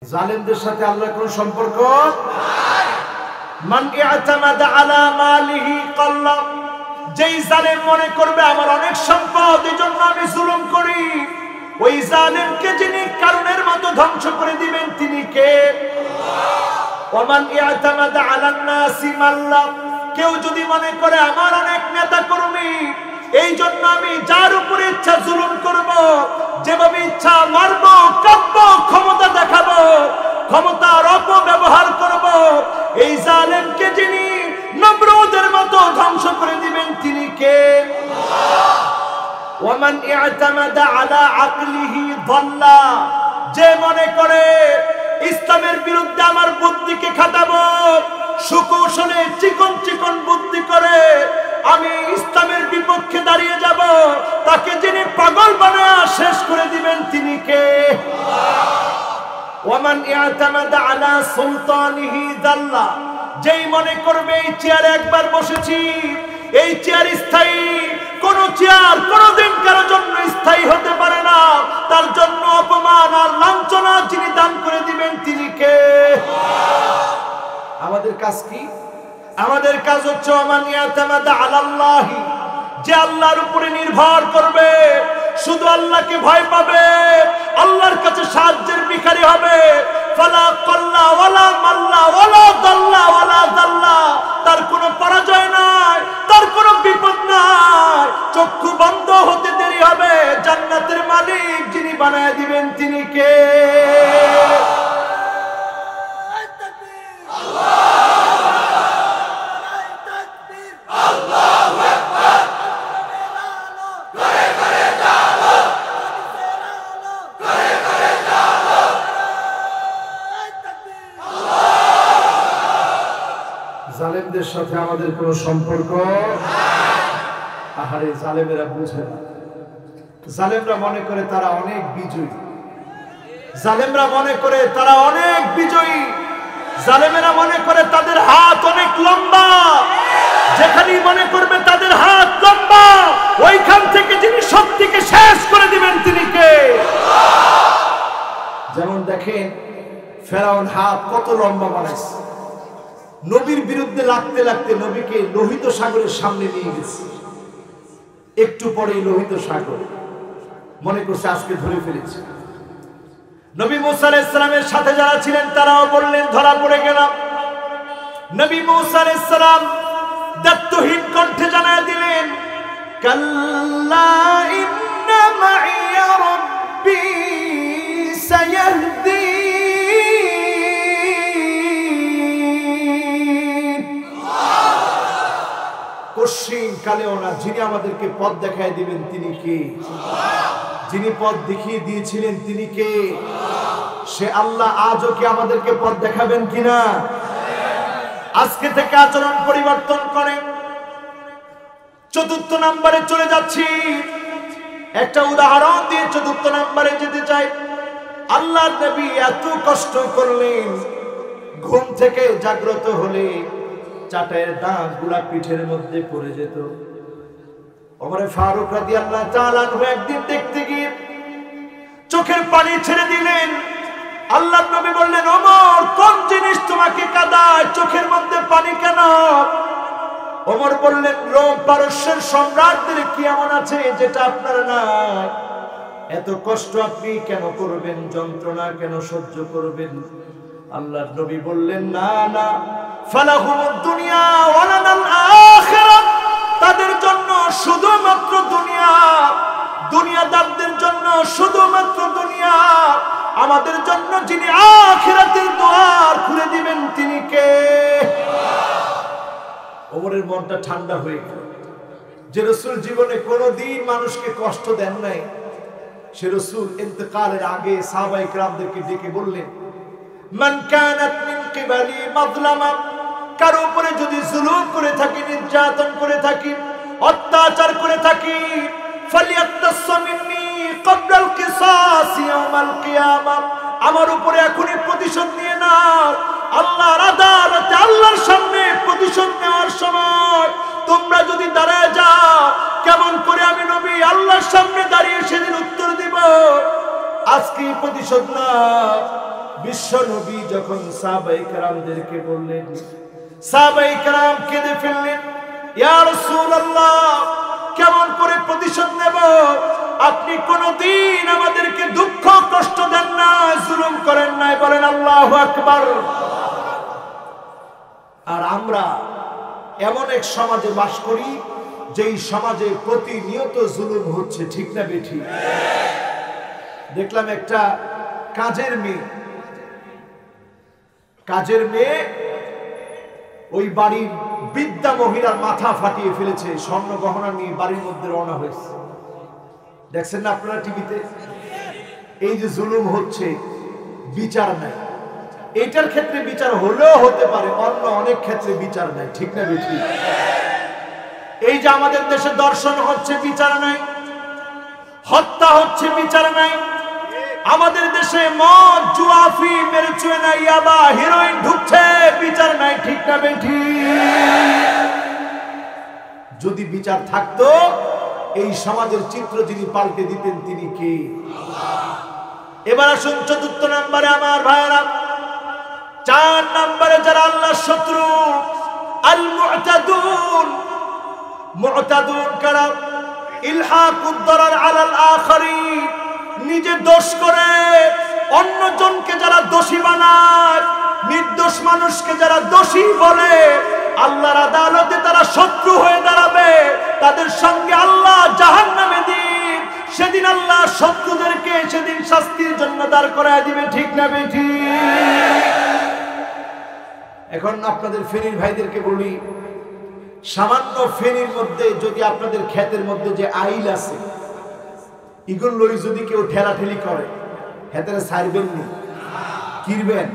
জালেমদের সাথে আল্লাহর কোনো সম্পর্ক নাই। মান ইয়াতামাদা আলা মালিহি কাল্লা, যেই জালেম মনে করবে আমার অনেক সম্পদ এজন্য আমি জুলুম করি, ওই জালেমকে যিনি কারণের মতো ধ্বংস করে দিবেন তিনি কে? আল্লাহ। ওয়া মান ইয়াতামাদা আলা নাসি মাল্লা, কেউ যদি মনে করে আমার অনেক নেতা কর্মী এই জন্য আমি যার উপরে ইচ্ছা জুলুম করব, যেভাবে ইচ্ছা মারব, কাঁদব, ক্ষমতা দেখাবো, ক্ষমতার অপব্যবহার করব, এই জালেমকে যিনি নমরুদের মতো ধ্বংস করে দিবেন তিনি কে? আল্লাহ। ওয়া মান ইয়াতামাদা আলা আকলিহি দাল্লা, যে মনে করে ইসলামের বিরুদ্ধে আমার বুদ্ধিকে খাটাবো, সুকৌশলে চিকন চিকন বুদ্ধি করে আমি ইসলামের বিপক্ষে দাঁড়িয়ে যাব, তাকে যিনি পাগল বানায়া শেষ করে দিবেন তিনি কে? আল্লাহ। ওয়া মান ইয়াতামাদা আলা সুলতানিহি দাল্লা, যেই মনে করবে এই চেয়ারে একবার বসেছি, এই চেয়ার স্থায়ী, কোন চেয়ার কোনদিন কারো জন্য স্থায়ী হতে পারে না, তার জন্য অপমান আর লাঞ্ছনা যিনি দান করে দিবেন তিনি কে? আল্লাহ। আমাদের কাজ কি? আমাদের কাজ হচ্ছে ওমান ইয়াতামাদা আলাল্লাহি, যে আল্লাহর উপরে নির্ভর করবে, শুধু আল্লাহকে ভয় পাবে, আল্লাহর কাছে সাহায্যের ভিখারি হবে, ফালা কাল্লা ওয়ালা মাল্লা ওয়ালা দাল্লা ওয়ালা দাল্লা, তার কোনো পরাজয় নাই, তার কোনো বিপদ নাই, চক্ষু বন্ধ হতে দেরি হবে, জান্নাতের মালিক যিনি বানায় দিবেন তিনি কে? জালেমদের সাথে আমাদের কোনো সম্পর্ক নাই। আহারে জালেমেরা বুঝে না, জালেমরা মনে করে তারা অনেক বিজয়ী, জালেমরা মনে করে তারা অনেক বিজয়ী, জালেমেরা মনে করে তাদের হাত অনেক লম্বা, যেখানেই মনে করবে তাদের হাত লম্বা, ওইখান থেকে যিনি শক্তিকে শেষ করে দিবেন তিনি কে? আল্লাহ। যেমন দেখেন ফেরাউন হাত কত লম্বা বানাইছে, নবীর বিরুদ্ধে লাগতে লাগতে নবীকে লোহিত সাগরের সামনে নিয়ে গেছে, একটু পরেই লোহিত সাগর মনে করছে আজকে ধরে ফেলেছে। নবী মুসা আলাইহিস সালামের সাথে যারা ছিলেন তারাও বললেন ধরা পড়ে গেলাম। নবী মুসা আলাইহিস সালাম দায়িত্বহীন কণ্ঠে জানায় দিলেন, কাল্লা ইন্না মাইয়া রাব্বি সায়াহদি, কশিন কালেও না, যিনি আমাদেরকে পথ দেখায় দিবেন তিনি কে? আল্লাহ। যিনি পথ দেখিয়ে দিয়েছিলেন তিনি কে? আল্লাহ। সে আল্লাহ আজও কি আমাদেরকে পথ দেখাবেন কিনা? আজকে থেকে আচরণ পরিবর্তন করেন। চতুর্থ নম্বরে চলে যাচ্ছি, একটা উদাহরণ দিয়ে চতুর্থ নম্বরে যেতে চাই। আল্লাহর নবী এত কষ্ট করলেন, ঘুম থেকে জাগ্রত হলে চাটাইয়ের দাঁতগুলা পিঠের মধ্যে পড়ে যেত। ওমরে ফারুক রাদিয়াল্লাহু তাআলা আনহু একদিন দেখতে গিয়ে চোখের পানি ছেড়ে দিলেন। আল্লাহর নবী বললেন, ওমর কোন জিনিস তোমাকে কাঁদায়, চোখের মধ্যে পানি কেন? ওমর বললেন, রোম পারস্যের সম্রাটদের কি এমন আছে যেটা আপনার নাই? এত কষ্ট আপনি কেন করবেন, যন্ত্রণা কেন সহ্য করবেন? আল্লাহর নবী বললেন, না না, ফালাহুমুদ দুনিয়া ওয়া লানাল আখিরাহ, তাদের জন্য শুধুমাত্র দুনিয়া, দুনিয়াদারদের জন্য শুধুমাত্র দুনিয়া, আমাদের জন্য যিনি আখিরাতের দুয়ার খুলে দিবেন তিনি কে? ওমরের মনটা ঠান্ডা হয়ে গেল। যে রাসূল জীবনে কোনোদিন মানুষকে কষ্ট দেন নাই, সে রাসূল ইন্তেকালের আগে সাহাবায়ে কেরামদেরকে ডেকে বললেন, মান কানাত মিন কিবালি মাযলামা, কারো উপরে যদি জুলুম করে থাকি, নির্যাতন করে থাকি, অত্যাচার করে থাকি, ফালিয়াতাসসাম মিন্নি ক্বাবলাল কিসাস ইয়াউমাল কিয়ামা, আমার উপরে এখনই প্রতিশোধ নিয়ে নাও। আল্লাহর আদালতে, আল্লাহর সামনে প্রতিশোধ নেওয়ার সময় তোমরা যদি দাঁড়ায় যাও, কেমন করে আমি নবী আল্লাহর সামনে দাঁড়িয়ে সেদিন উত্তর দিব? আজকে প্রতিশোধ না, বিশ্ব নবী যখন সাহাবায়ে কেরামদেরকে বললেন, সাহাবায়ে কেরাম কেঁদে ফেললেন, ইয়া রাসূলুল্লাহ, কেমন করে প্রতিশোধ নেব? আপনি কোনদিন আমাদেরকে দুঃখ কষ্ট দেন না, জুলুম করেন নাই। বলেন আল্লাহু আকবার। আর আমরা এমন এক সমাজে বাস করি যেই সমাজে প্রতিনিয়ত জুলুম হচ্ছে, ঠিক না বেঠিক? দেখলাম একটা কাজের মেয়ে ওই বাড়ির বৃদ্ধা মহিলার মাথা ফাটিয়ে ফেলেছে, স্বর্ণ গহনা নিয়ে বাড়ির মধ্যে রওনা হয়েছে। দেখছেন না আপনারা টিভিতে? এই যে জুলুম হচ্ছে, বিচার নাই। এটার ক্ষেত্রে বিচার হলেও হতে পারে, অন্য অনেক ক্ষেত্রে বিচার নাই, ঠিক না বেঠিক? এই যে আমাদের দেশে দর্শন হচ্ছে, বিচার নাই। হত্যা হচ্ছে, বিচার নাই। আমাদের দেশে মদ, জুয়া, আফিম, মেরুচুয়েনা, ইয়াবা, হেরোইন ঢুকছে, বিচার নাই, ঠিক না বেঠিক? যদি বিচার থাকতো, এই সমাজের চিত্র যিনি পাল্টে দিতেন তিনি কে? এবার আসুন চতুর্থ নম্বরে আমার ভাইরা, 4 নম্বরে যারা আল্লাহর শত্রু, আল মু'তাদুন। মু'তাদুন কারা? ইলহাকুদ দারার আলাল আখারিন, নিজে দোষ করে অন্যজনকে যারা দোষী বানায়, নির্দোষ মানুষকে যারা দোষী বলে, আল্লাহর আদালতে তারা শত্রু হয়ে দাঁড়াবে। তাদের সঙ্গে আল্লাহ জাহান্নামে দিন, সেদিন আল্লাহ শত্রুদেরকে সেদিন শাস্তির জন্য দাঁড় করায় দিবে, ঠিক না বেঠিক? এখন আপনাদের ফেনীর ভাইদেরকে বলি, সামান্য ফেনীর মধ্যে যদি আপনাদের ক্ষেতের মধ্যে যে আইল আছে, এগুলো যদি কেউ ঠেলাঠেলি করে, হেতারে ছাড়বেন নি, কিরবেন?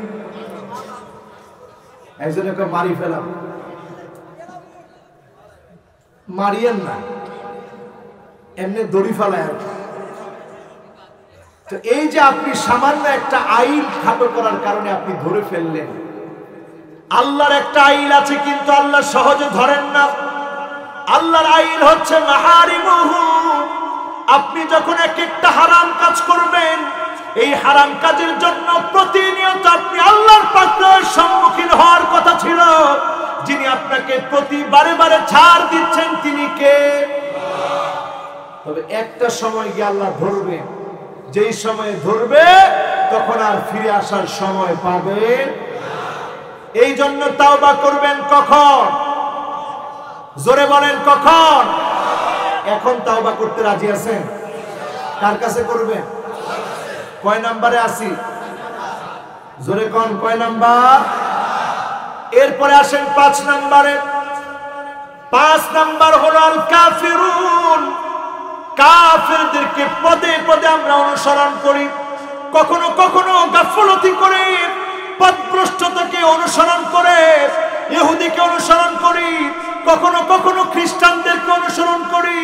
একজনকে মারি ফেলাম, মারিয়েন না, এমনি দড়ি ফেলায় আর। তো এই যে আপনি সামান্য একটা আইল খাটো করার কারণে আপনি ধরে ফেললেন, আল্লাহর একটা আইল আছে কিন্তু আল্লাহ সহজে ধরেন না। আল্লাহর আইল হচ্ছে মাহারিমুহু। আপনি যখন এক একটা হারাম কাজ করবেন, এই হারাম কাজের জন্য প্রতিনিয়ত আপনি আল্লাহর পাকড়াওয়ের সম্মুখীন হওয়ার কথা ছিল। যিনি আপনাকে প্রতিবারে বারে ছাড় দিচ্ছেন তিনি কে? তবে একটা সময় গিয়ে আল্লাহ ধরবে, যেই সময়ে ধরবে তখন আর ফিরে আসার সময় পাবেন। এই জন্য তাওবা করবেন কখন? জোরে বলেন কখন? এখন তাওবা করতে রাজি আছেন? কার কাছে করবেন? কয় নম্বরে আসি? জোরে কোন কয় নাম্বার? এরপরে আসেন 5 নম্বরে। 5 নাম্বার হলো আল কাফিরুন। কাফেরদেরকে পদে পদে আমরা অনুসরণ করি, কখনো কখনো গাফলতি করে, পথভ্রষ্টতাকে অনুসরণ করে ইহুদিকে অনুসরণ করি, কখনো কখনো খ্রিস্টানদেরকে অনুসরণ করি।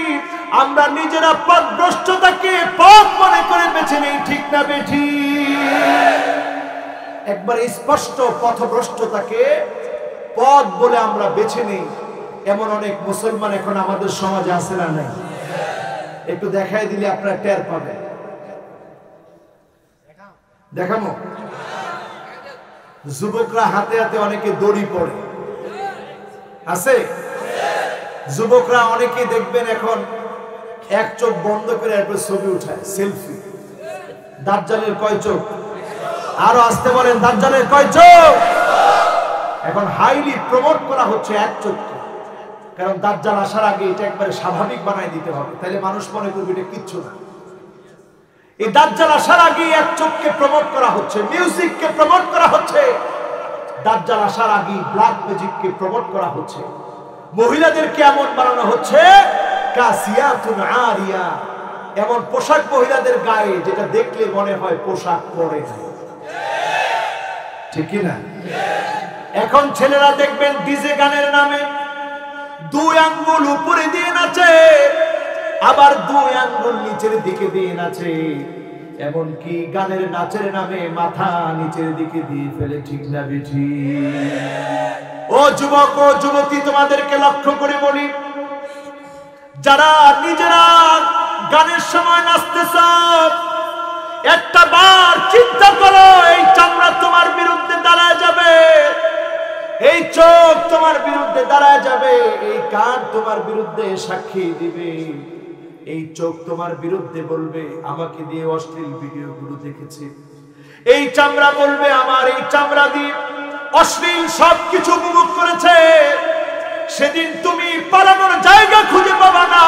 আমরা নিজেরা পথভ্রষ্টতাকে পথ মনে করে বেছে নেই, ঠিক না বেঠিক? একবার স্পষ্ট পথভ্রষ্টতাকে পথ বলে আমরা বেছে নেই, এমন অনেক মুসলমান এখন আমাদের সমাজে আছে না নাই? একটু দেখাই দিলে আপনারা টের পাবেন। দেখাবো? যুবকরা হাতে হাতে অনেকে দড়ি পড়ে আছে। যুবকরা অনেকে দেখবেন এখন এক চোখ বন্ধ করে এরপর ছবি উঠায়, সেলফি। দাজ্জালের কয় চোখ? আরো আসতে বলেন, দাজ্জালের কয় চোখ? এখন হাইলি প্রমোট করা হচ্ছে এক চোখকে, কারণ দাজ্জাল আসার আগে এটা একবারে স্বাভাবিক বানাই দিতে হবে, তাহলে মানুষ মনে করবে এটা কিচ্ছু না। এই দাজ্জাল আসার আগে এক চোখকে প্রমোট করা হচ্ছে, মিউজিককে প্রমোট করা হচ্ছে। দাজ্জাল আসার আগে ব্ল্যাক ম্যাজিককে প্রমোট করা হচ্ছে। মহিলাদেরকে এমন বানানো হচ্ছে কাসিয়াতুন আরিয়া, এমন পোশাক মহিলাদের গায়ে যেটা দেখলে মনে হয় পোশাক পরে না, ঠিক কি না? এখন ছেলেরা দেখবেন ডিজে গানের নামে 2 আঙ্গুল উপরে দিয়ে নাচে, আবার 2 আঙ্গুল নিচের দিকে দিয়ে নাচে, এমনকি গানের নাচের নামে মাথা নিচের দিকে দিয়ে ফেলে, ঠিক না বেঠিক? ও যুবক ও যুবতী, তোমাদেরকে লক্ষ্য করে বলি, যারা নিজেরা গানের সময় নাচতেছ, একটা বার চিন্তা করো, এই চামড়া তোমার বিরুদ্ধে দাঁড়ায় যাবে, এই চোখ তোমার বিরুদ্ধে দাঁড়ায় যাবে, এই কান তোমার বিরুদ্ধে সাক্ষী দিবে, এই চোখ তোমার বিরুদ্ধে বলবে আমাকে দিয়ে অশ্লীল ভিডিওগুলো দেখেছে, এই চামড়া বলবে আমার এই চামড়া দিয়ে অশ্লীল সবকিছু উপভোগ করেছে। সেদিন তুমি পালানোর জায়গা খুঁজে পাবা না,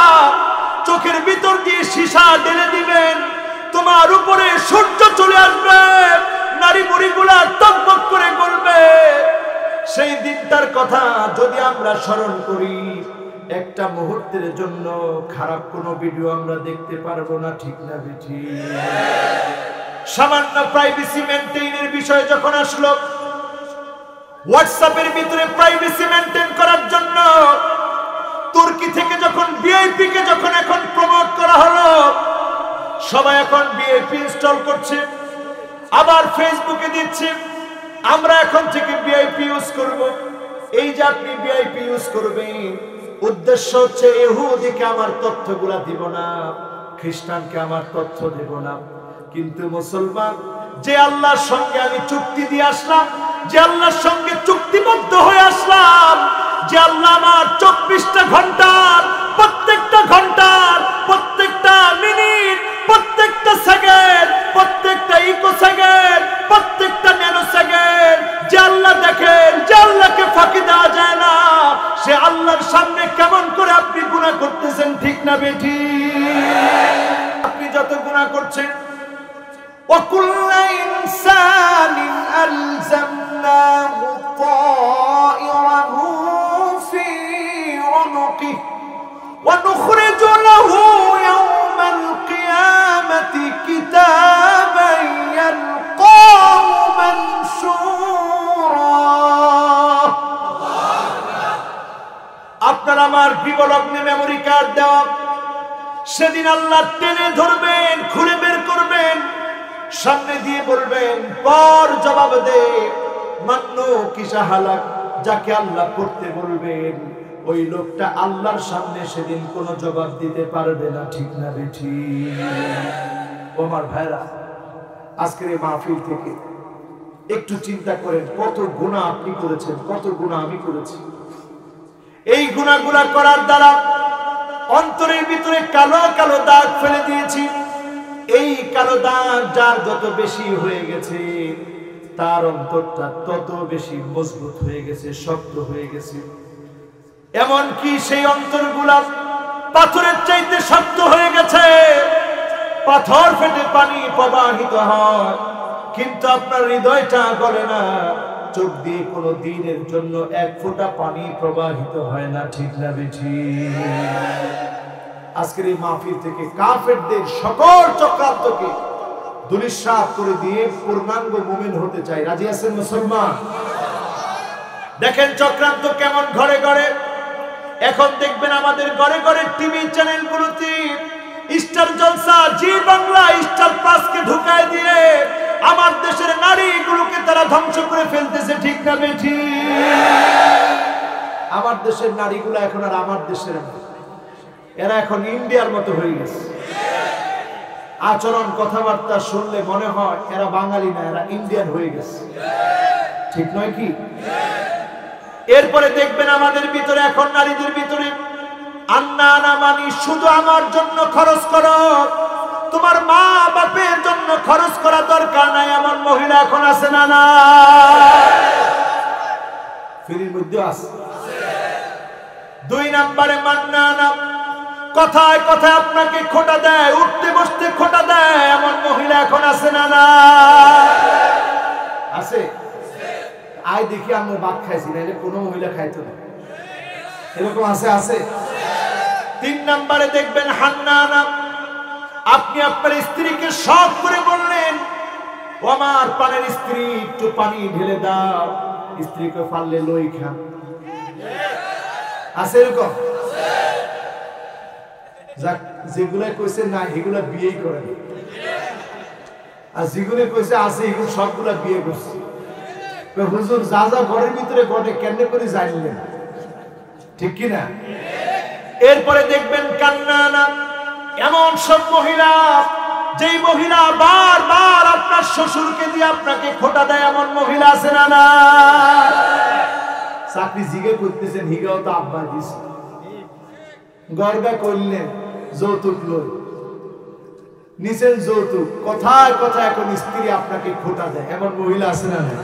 চোখের ভিতর দিয়ে সীসা ঢেলে দিবেন, তোমার উপরে সূর্য চলে আসবে, নারী মুড়িগুলা টকবক করে গলবে। সেই দিনটার কথা যদি আমরা স্মরণ করি, একটা মুহূর্তের জন্য খারাপ কোনো ভিডিও আমরা দেখতে পারবো না, ঠিক না বেঠি? সামান্য প্রাইভেসি মেইনটেইনের বিষয় যখন আসলো, হোয়াটসঅ্যাপের ভিতরে প্রাইভেসি মেইনটেইন করার জন্য তুর্কি থেকে যখন ভিআইপি কে যখন এখন প্রমোট করা হলো, সবাই এখন ভিআইপি ইনস্টল করছে, আবার ফেসবুকে দিচ্ছে আমরা এখন থেকে ভিআইপি ইউজ করব। এই যে আপনি ভিআইপি ইউজ করবেন, উদ্দেশ্য হচ্ছে ইহুদিকে আমার তথ্যগুলা দিব না, খ্রিস্টানকে আমার তথ্য দেব না। কিন্তু মুসলমান, যে আল্লাহর সঙ্গে আমি চুক্তি দিয়ে আসলাম, যে আল্লাহর সঙ্গে চুক্তিবদ্ধ হয়ে আসলাম, যে আল্লাহ আমার 24টা ঘন্টার প্রত্যেকটা ঘন্টার প্রত্যেকটা মিনিট, প্রত্যেকটা সেকেন্ড, প্রত্যেকটা ইকো সেকেন্ড, প্রত্যেকটা ন্যানো সেকেন্ড, যে আল্লাহ দেখেন, যে আল্লাহকে ফাঁকি দেওয়া যায় না, সে আল্লাহর সামনে কেমন করে আপনি গুনাহ করতেছেন, ঠিক না বেঠি? আপনি যত গুনাহ করছেন, وَكُلَّ إِنسَانٍ أَلْزَمْنَاهُ طَائِرَهُ فِي عُنُقِهِ وَنُخْرِجُ لَهُ يَوْمَ الْقِيَامَةِ كِتَابًا يَلْقَاهُ مَنشُورًا। আপনার আমার বিবলগ্নে মেমোরি কার্ড দেওয়া, সেদিন আল্লাহ টেনে ধরবেন, খুলে বের করবেন, সামনে দিয়ে বলবেন পর জবাব দে, মান্নু কিসা হালাক। যাকে আল্লাহ পড়তে বলবেন, ওই লোকটা আল্লাহর সামনে সেদিন কোনো জবাব দিতে পারবে না, ঠিক না বেঠি? ও আমার ভাইরা, আজকের এই মাহফিল থেকে একটু চিন্তা করেন, কত গুনাহ আপনি করেছেন, কত গুনাহ আমি করেছি। এই গুনাহগুলা করার দ্বারা অন্তরের ভিতরে কালো কালো দাগ ফেলে দিয়েছি। এই কালো দাগ যার যত বেশি হয়ে গেছে, তার অন্তরটা তত বেশি মজবুত হয়ে গেছে, শক্ত হয়ে গেছে। এমন কি সেই অন্তরগুলা পাথরের চাইতে শক্ত হয়ে গেছে। পাথর ফেটে পানি প্রবাহিত হয়, কিন্তু আপনার হৃদয়টা গলে না, চোখ দিয়ে কোনো দিনের জন্য এক ফোঁটা পানি প্রবাহিত হয় না, ঠিক না বেঠি? আজকের এই মাহফিল থেকে কাফেরদের সকল চক্রান্তকে ধূলিসাৎ করে দিয়ে পূর্ণাঙ্গ মুমিন হতে চাই। রাজি আছেন মুসলমান? দেখেন চক্রান্ত কেমন ঘরে ঘরে। এখন দেখবেন আমাদের ঘরে ঘরে টিভি চ্যানেলগুলোতে স্টার জলসা, জি বাংলা, স্টার প্লাসকে ঢুকায় দিয়ে আমার দেশের নারীগুলোকে তারা ধ্বংস করে ফেলতেছে, ঠিক না বেঠি? আমার দেশের নারীগুলো এখন আর আমার দেশের না, এরা এখন ইন্ডিয়ার মতো হয়ে গেছে। আচরণ কথাবার্তা শুনলে মনে হয় এরা বাঙালি না, এরা ইন্ডিয়ান হয়ে গেছে, ঠিক নয় কি? এরপরে দেখবেন আমাদের ভিতরে এখন নারীদের ভিতরে আন্না না মানি, শুধু আমার জন্য খরচ করো, তোমার মা বাপের জন্য খরচ করা দরকার নাই, এমন মহিলা এখন আছে না? না, ফিরির মধ্যে আছে। 2 নম্বরে মান্না না, কথায় কথায় আপনাকে খোটা দেয়, উঠতে বসতে খোটা দেয়, এমন মহিলা এখন আছে না? না, আছে। আই দেখি আমরা ভাত খাইছি, নাইলে কোনো মহিলা খাইতো না, এরকম আছে? আছে। 3 নম্বরে দেখবেন হান্নানা, আপনি আপনার স্ত্রীকে শখ করে বললেন, ও আমার পানের স্ত্রী, একটু পানি ঢেলে দাও, স্ত্রীকে পারলে লই খান। আছে এরকম? যাক, যেগুলা কইছে না এগুলা বিয়েই করেন, আর যেগুলো কইছে আছে এগুলো সবগুলা বিয়ে করছে। হুজুর যা যা ঘরের ভিতরে ঘটে কেমনে করে জানলেন, ঠিক কিনা? এরপরে দেখবেন কান্নানা, এমন সব মহিলা যেই মহিলা বারবার আপনার শ্বশুরকে দিয়ে আপনাকে খোটা দেয়, এমন মহিলা আছে না? না, চাকরি জিগে করতেছেন, হিগাও তো আব্বা দিছে, গর্গা করলেন, যৌতুক লই নিচের যৌতুক, কথায় কথা এখন স্ত্রী আপনাকে খোটা দেয়, এমন মহিলা আছে না? না,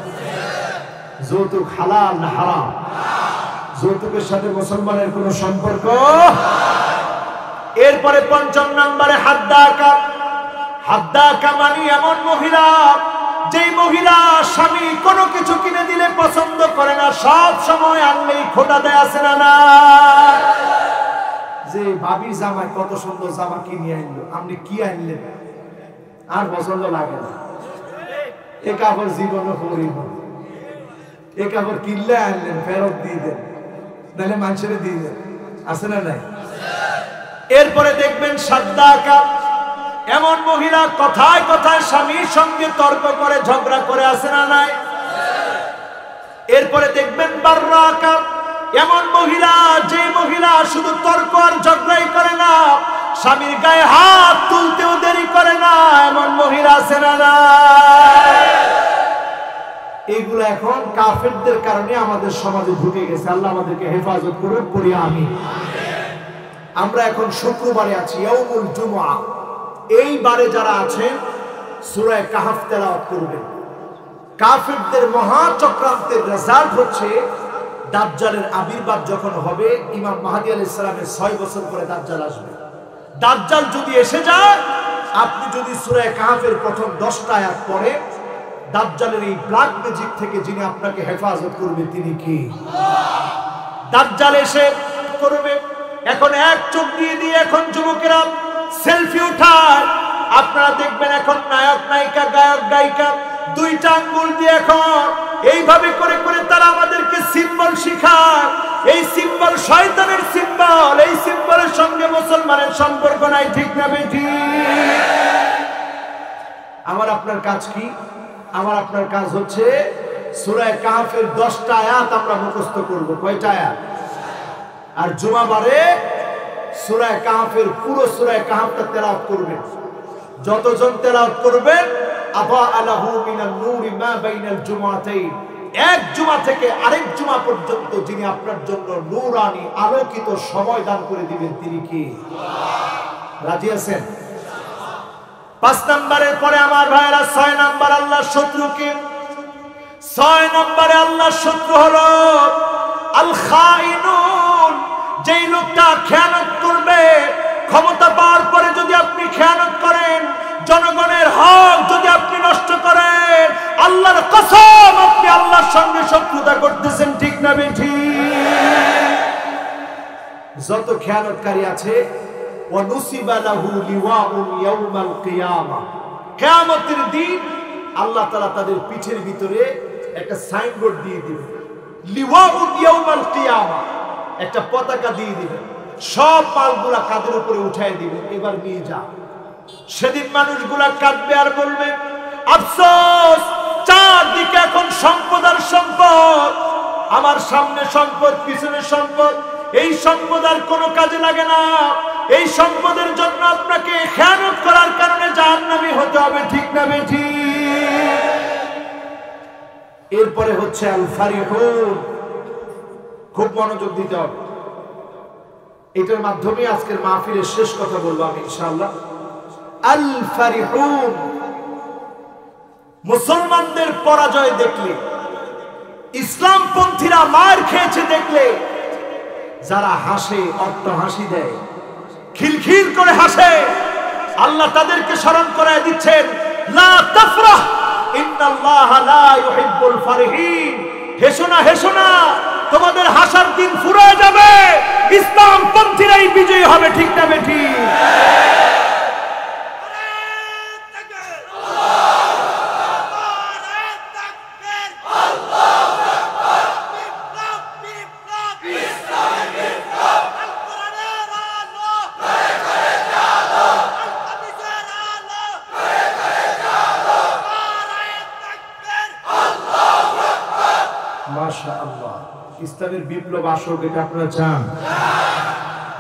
যৌতুক হালাল না হারাম? যৌতুকের সাথে মুসলমানের কোনো সম্পর্ক। এরপরে ৫ম নম্বরে হাদ্দাকা মানে এমন মহিলা, যেই মহিলা স্বামী কোনো কিছু কিনে দিলে পছন্দ করে না, সব সময় আনলেই খোটা দেয়, আছে না? না, যে ভাবির জামাই কত সুন্দর জামা কিনে আনলো, আপনি কি আনলেন, আর পছন্দ লাগে না, এ কাপড় জীবনও করিব, এ কাপড় কিনলে আনলেন, ফেরত দিয়ে দেন, নাহলে মানুষের দিয়ে দেন, আছে না? নাই। এরপরে দেখবেন সাদ্দাকা, এমন মহিলা কথায় কথায় স্বামীর সঙ্গে তর্ক করে, ঝগড়া করে, আছে না? নাই। এরপরে দেখবেন বাররাকা, এমন মহিলা, যে মহিলা শুধু তর্ক আর ঝগড়াই করে না, স্বামীর গায়ে হাত তুলতেও দেরি করে না, এমন মহিলা আছে না? নাই। এইগুলো এখন কাফেরদের কারণে আমাদের সমাজে ঢুকে গেছে। আল্লাহ আমাদেরকে হেফাজত করুন, পড়ি আমিন। আমরা এখন শুক্রবারে আছি, ইয়াউমুল জুমআ। এই বারে যারা আছেন সূরা কাহফ তেলাওয়াত করবেন। কাফেরদের মহা চক্রান্তের রেজাল্ট হচ্ছে দাজ্জালের আবির্ভাব যখন হবে, ইমাম মাহদী আলাইহিস সালামের ৬ বছর পরে দাজ্জাল আসবে। দাজ্জাল যদি এসে যায়, আপনি যদি সূরা কাহফের প্রথম 10টা আয়াত পড়ে, দাজ্জালের এই ব্ল্যাক ম্যাজিক থেকে যিনি আপনাকে হেফাজত করবে তিনি কি? দাজ্জাল এসে করবে। এখন এক চোখ দিয়ে এখন যুবকেরা সেলফি উঠায়, আপনারা দেখবেন এখন নায়ক নায়িকা, গায়ক গায়িকা 2টা আঙ্গুল দিয়ে এখন এইভাবে করে করে তারা আমাদেরকে সিম্বল শিখায়। এই সিম্বল শয়তানের সিম্বল, এই সিম্বলের সঙ্গে মুসলমানের সম্পর্ক নাই, ঠিক না বেঠি? আমার আপনার কাজ কি? আমার আপনার কাজ হচ্ছে সূরা কাহফের 10টা আয়াত আমরা মুখস্থ করব। কয়টা আয়াত? আর জুমাবারে সূরা কাহফের পুরো সূরা কাহফটা তেলাওয়াত করবেন। যতজন তেলাওয়াত করবেন, আবা আলাহু মিনান নূরি মা বাইনাল জুমাতাইন, এক জুমা থেকে আরেক জুমা পর্যন্ত যিনি আপনার জন্য নূরানি আলোকিত সময় দান করে দিবেন, তিনি কি? রাজি আছেন? 5 নম্বরের পরে আমার ভাইরা 6 নম্বর আল্লাহর শত্রু কি? 6 নম্বরে আল্লাহর শত্রু হলো আল খাইনুন, যেই লোকটা খেয়ানত করবে। ক্ষমতা পাওয়ার পরে যদি আপনি খেয়ানত করেন, জনগণের হক যদি আপনি নষ্ট করেন, আল্লাহর কসম আপনি আল্লাহর সঙ্গে শত্রুতা করতেছেন, ঠিক না বেঠি? যত খেয়ানতকারী আছে, ওয়ানুসিবা লাহু লিওয়াউন ইয়াউমাল কিয়ামা, কিয়ামতের দিন আল্লাহ তাআলা তাদের পিঠের ভিতরে একটা সাইনবোর্ড দিয়ে দিবেন, লিওয়াউন ইয়াউমাল কিয়ামা, একটা পতাকা দিয়ে দিবেন, সব মালগুলা কাঁধের উপরে উঠায় দিবেন, এবার নিয়ে যা। সেদিন মানুষগুলা কাঁদবে আর বলবে আফসোস, চারদিকে এখন সম্পদ আর সম্পদ, আমার সামনে সম্পদ, পিছনে সম্পদ, এই সম্পদ আর কোনো কাজে লাগে না। এই সম্পদের জন্য আপনাকে খেয়ানত করার কারণে জাহান্নামী হতে হবে, ঠিক না বেঠি? এরপরে হচ্ছে আল ফারিহুন, খুব মনোযোগ দিতে হবে। এটার মাধ্যমে আজকের মাহফিলের শেষ কথা বলবো আমি ইনশাআল্লাহ। আল ফারিহুন, মুসলমানদের পরাজয় দেখলে, ইসলামপন্থীরা মার খেয়েছে দেখলে, যারা হাসে, অট্ট হাসি দেয়, খিলখিল করে হাসে, আল্লাহ তাদেরকে স্মরণ করায় দিচ্ছেন, লা তাফরাহ ইন্নাল্লাহা লা ইউহিব্বুল ফারিহিন, হেসো না, হেসো না, তোমাদের হাসার দিন ফুরিয়ে যাবে, ইসলামপন্থীরাই বিজয়ী হবে, ঠিক না বেঠি? মাশাআল্লাহ, ইসলামের বিপ্লব আসুক, এটা আপনারা চান?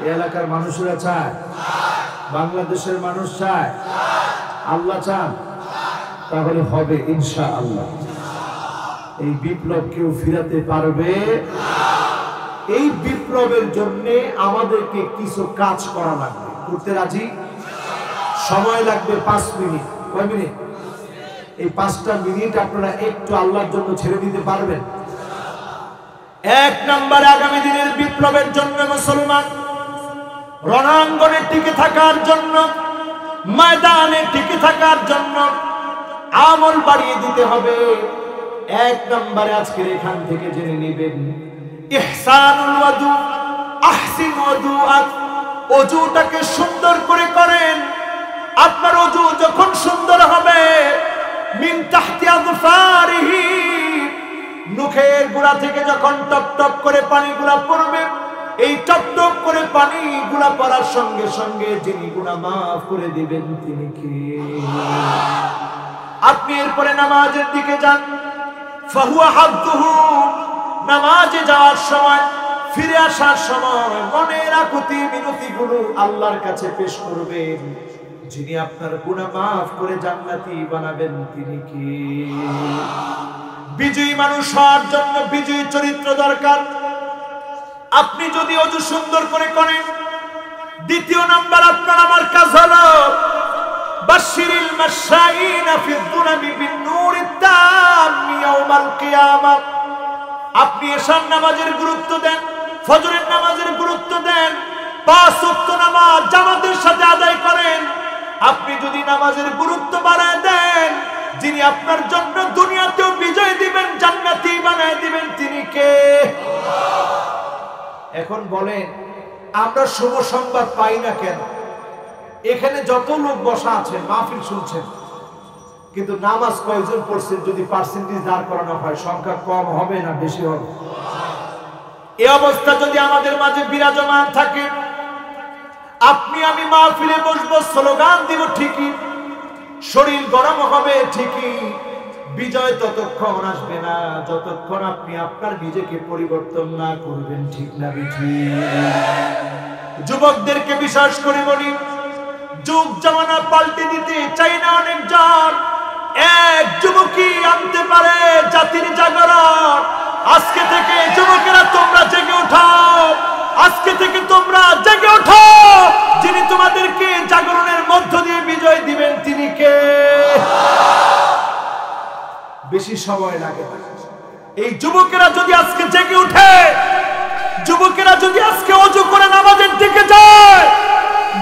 এই এলাকার মানুষেরা চায়? বাংলাদেশের মানুষ চায়? আল্লাহ চান, তাহলে হবে ইনশাআল্লাহ। এই বিপ্লব কেউ ফিরাতে পারবে? এই বিপ্লবের জন্য আমাদেরকে কিছু কাজ করা লাগবে। করতে রাজি? সময় লাগবে 5 মিনিট। কয় মিনিট? এই 5টা মিনিট আপনারা একটু আল্লাহর জন্য ছেড়ে দিতে পারবেন? 1 নম্বরে আগামী দিনের বিপ্লবের জন্য মুসলমান রণাঙ্গনে টিকে থাকার জন্য, ময়দানে টিকে থাকার জন্য আমল বাড়িয়ে দিতে হবে। 1 নম্বরে আজকের এখান থেকে জেনে নেবেন, ইহসানুল ওযু, আহসিন ওযুআক। ওযুটাকে সুন্দর করে করেন। আপনার ওযু যখন সুন্দর হবে, মিন তাহতি আযফারিহি, নখের গোড়া থেকে যখন টপ টপ করে পানিগুলা পড়বে, এই টপ টপ করে পানিগুলা পড়ার সঙ্গে সঙ্গে যিনি গুনাহ মাফ করে দিবেন তিনি কে? আপনি এরপরে নামাজের দিকে যান। ফাহুয়া হাদ্দুহু, নামাজে যাওয়ার সময়, ফিরে আসার সময় মনের আকুতি মিনতিগুলো আল্লাহর কাছে পেশ করবেন। যিনি আপনার গুনাহ মাফ করে জান্নাতি বানাবেন তিনি কে? বিজয়ী মানুষ হওয়ার জন্য বিজয়ী চরিত্র দরকার। আপনি যদি ওযু সুন্দর করে করেন, দ্বিতীয় নাম্বার আপনার আমার কাজ হলো বাশশিরিল মাশাইনা ফিদ-দুনামি বিন-নূরিত তাম্মি ইয়াওমাল কিয়ামাহ। আপনি এশার নামাজের গুরুত্ব দেন, ফজরের নামাজের গুরুত্ব দেন, 5 ওয়াক্ত নামাজ জামাতের সাথে আদায় করেন। আপনি যদি নামাজের গুরুত্ব বাড়ায় দেন, যিনি আপনার জন্য দুনিয়াতেও বিজয় দিবেন, জান্নাতি বানায় দিবেন তিনি কে? এখন বলেন, আমরা শুভ সংবাদ পাই না কেন? এখানে যত লোক বসা আছেন, মাহফিল শুনছেন, কিন্তু নামাজ কয়জন পড়ছেন যদি পার্সেন্টেজ দাঁড় করানো হয়, সংখ্যা কম হবে না বেশি হবে? এই অবস্থা যদি আমাদের মাঝে বিরাজমান থাকে, আপনি আমি মাহফিলে বসবো, স্লোগান দিব ঠিকই, শরীর গরম হবে ঠিকই, বিজয় ততক্ষণ আসবে না যতক্ষণ আপনি আপনার নিজেকে পরিবর্তন না করবেন। ঠিক না ঠিক? যুবকদেরকে বিশ্বাস করি বলি, যুগ জামানা পাল্টে দিতে চাই না অনেকজন, এক যুবকই আনতে পারে জাতির জাগরণ। আজকে থেকে যুবকেরা তোমরা জেগে উঠাও, আজকে থেকে তোমরা জেগে ওঠো। যিনি তোমাদেরকে জাগরণের মধ্য দিয়ে বিজয় দিবেন তিনি কে? বেশি সময় লাগে না। এই যুবকেরা যদি আজকে জেগে উঠে, যুবকেরা যদি আজকে ওযু করে নামাজের দিকে যায়,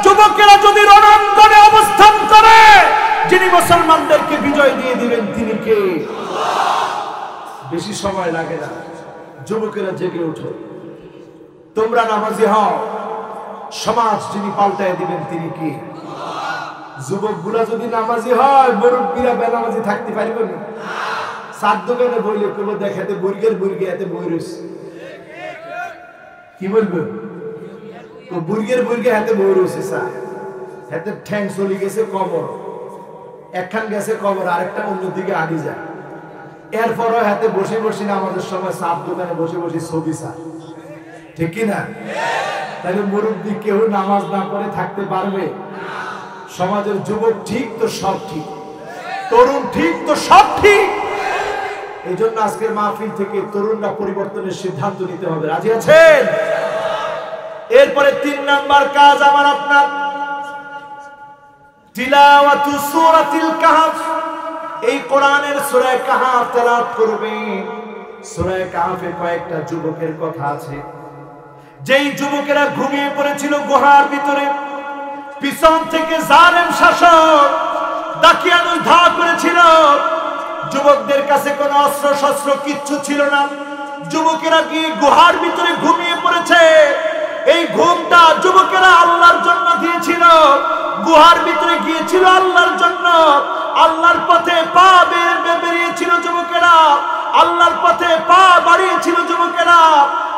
যুবকেরা যদি রণাঙ্গনে অবস্থান করে, যিনি মুসলমানদেরকে বিজয় দিয়ে দিবেন তিনি কে? বেশি সময় লাগে না। যুবকেরা জেগে উঠো, তোমরা নামাজি হও, সমাজ যিনি পাল্টায় দিবেন তিনি কে? যুবকগুলা যদি নামাজি হয়, মুরব্বীরা বেনামাজি থাকতে পারবে না। সাত দোকানে বইলে কোনো দেখাতে বুর্গের বুর্গে এতে বই রয়েছে, কি বলবো? তো বুর্গের বুর্গে হাতে বই রয়েছে, স্যার হাতে ঠ্যাং চলে গেছে কবর, একখান গেছে কবর, আরেকটা অন্যদিকে আগে যায়। এরপরও হাতে বসে বসে না আমাদের সময় সাত দোকানে বসে বসে ছবি, স্যার ঠিক কিনা? তাহলে মুরব্বী কেউ নামাজ না করে থাকতে পারবে? সমাজের যুবক ঠিক তো সব ঠিক, তরুণ ঠিক তো সব ঠিক। এই জন্য আজকের মাহফিল থেকে তরুণরা পরিবর্তনের সিদ্ধান্ত নিতে হবে। রাজি আছেন? এরপরে 3 নাম্বার কাজ আমার আপনার, তিলাওয়াতু সূরাতিল কাহফ। এই কোরআনের সূরা কাহফ তেলাওয়াত করবেন। সূরা কাহফে কয়েকটা যুবকের কথা আছে, যেই যুবকেরা ঘুমিয়ে পড়েছিল গুহার ভিতরে, পিছন থেকে জালেম শাসক দাকিয়ানুস ধা করেছিল। যুবকদের কাছে কোনো অস্ত্র শস্ত্র কিচ্ছু ছিল না। যুবকেরা গিয়ে গুহার ভিতরে ঘুমিয়ে পড়েছে। এই ঘুমটা যুবকেরা আল্লাহর জন্য দিয়েছিল। গুহার ভিতরে গিয়েছিল আল্লাহর জন্য, আল্লাহর পথে পা বেরিয়েছিল যুবকেরা, আল্লাহর পথে পা বাড়িয়েছিল যুবকেরা।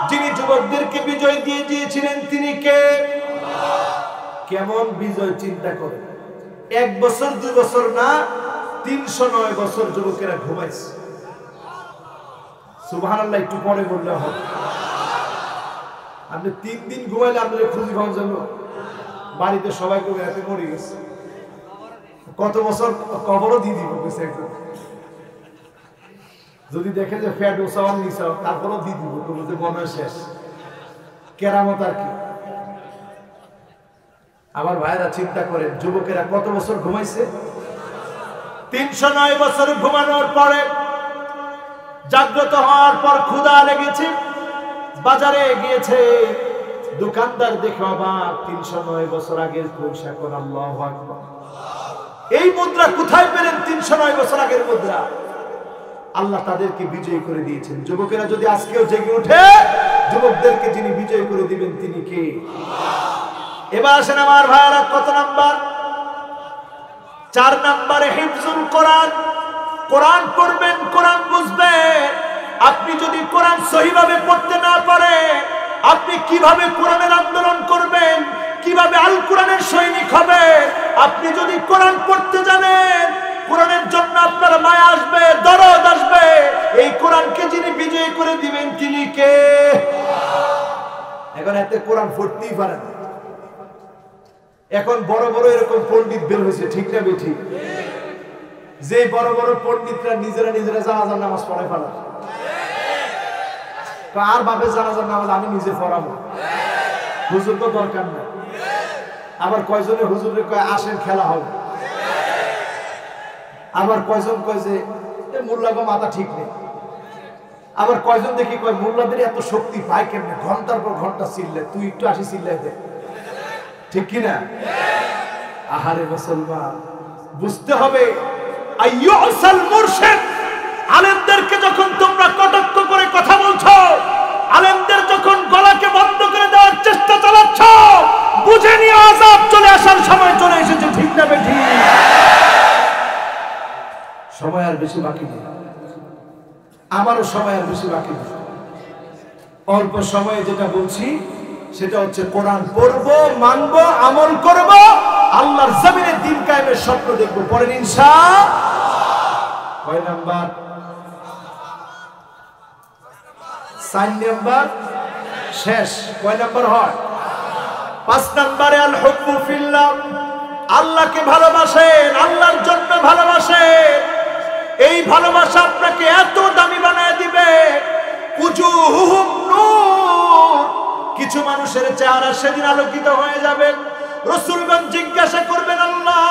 যিনি যুবকদেরকে বিজয় দিয়ে দিয়েছিলেন তিনি কে? কেমন বিজয় চিন্তা করে। 1 বছর 2 বছর না, 309 বছর যুবকেরা ঘুমাইছে। সুবহানাল্লাহ, একটু পরে বললে হবে। আপনি 3 দিন ঘুমাইলে আপনাদের খুঁজি পাওয়া যাবে, বাড়িতে সবাই করে এতে মরে গেছে। কত বছর কবরও দিয়ে দিব যদি দেখে যে ফ্যাট ওসাওয়ান নিছাও তারপরও দিয়ে দিব যে বনয় শেষ কেরামত আর কি। আমার ভাইরা চিন্তা করেন যুবকেরা কত বছর ঘুমাইছে? 309 বছর ঘুমানোর পরে জাগ্রত হওয়ার পর ক্ষুধা লেগেছে, বাজারে গিয়েছে, দোকানদার দেখে অবাক, 309 বছর আগের পয়সা কোন। আল্লাহু আকবার। এই মুদ্রা কোথায় পেলেন? 309 বছর আগের মুদ্রা। আল্লাহ তাদেরকে বিজয় করে দিয়েছেন। যুবকেরা যদি আজকেও জেগে ওঠে, যুবকদেরকে যিনি বিজয় করে দিবেন তিনি কে? এবার আসেন আমার ভাইরা, কত নাম্বার? 4 নম্বরে হিফজুল কোরআন। কোরআন পড়বেন, কোরআন বুঝবেন। আপনি যদি কোরআন সহিভাবে পড়তে না পারেন, আপনি কিভাবে কোরআনের আন্দোলন করবেন, কিভাবে আল কোরআনের সৈনিক হবে? আপনি যদি কোরআন পড়তে জানেন, কোরআনের জন্য আপনার মায়া আসবে, দরদ আসবে। এই কোরআনকে যিনি বিজয় করে দিবেন তিনি কে? এখন এতে কোরআন পড়তেই পারেন। এখন বড় বড় এরকম পণ্ডিত বের হয়েছে, ঠিক না বেঠিক? যে বড় বড় পণ্ডিতরা নিজেরা নিজেরা জানাজার নামাজ পড়ায় ফেলা। আর বাপে জানাজার নামাজ আমি নিজে পড়াবো, হুজুর তো দরকার না। আবার কয়জনে হুজুরে কয় আসেন খেলা হবে। আবার কয়জন কয় যে মোল্লা গো মাথা ঠিক নেই। আবার কয়জন দেখি কয় মোল্লাদের এত শক্তি পায় কেমনে, ঘন্টার পর ঘন্টা চিল্লে, তুই একটু আসি চিল্লাই দে, ঠিক কিনা? আহারে মুসলমান, বুঝতে হবে আইয়ুসাল মুরশিদ। আলেমদেরকে যখন তোমরা কটাক্ষ করে কথা বলছো, আলেমদের যখন গলাকে বন্ধ করে দেওয়ার চেষ্টা চালাচ্ছ, বুঝে নিয়ে আযাব চলে আসার সময় চলে এসেছে, ঠিক না বেঠিক? সময় আর বেশি বাকি নেই, আমারও সময় আর বেশি বাকি নেই। অল্প সময়ে যেটা বলছি সেটা হচ্ছে কোরআন পড়বো, মানবো, আমল করব, আল্লাহর জমিনে দ্বীন কায়েমের স্বপ্ন দেখবো। পড়েন ইনশাআল্লাহ। কয় নাম্বার? 4 নাম্বার শেষ। কয় নাম্বার হয়? 5 নাম্বারে আল হুব্বু ফিল্লাহ। আল্লাহকে ভালোবাসেন, আল্লাহর জন্য ভালোবাসেন। এই ভালোবাসা আপনাকে এত দামি বানায় দিবে, উজুহুহুম নূর। কিছু মানুষের চেহারা সেদিন আলোকিত হয়ে যাবে। রাসূলগণ জিজ্ঞাসা করবেন, আল্লাহ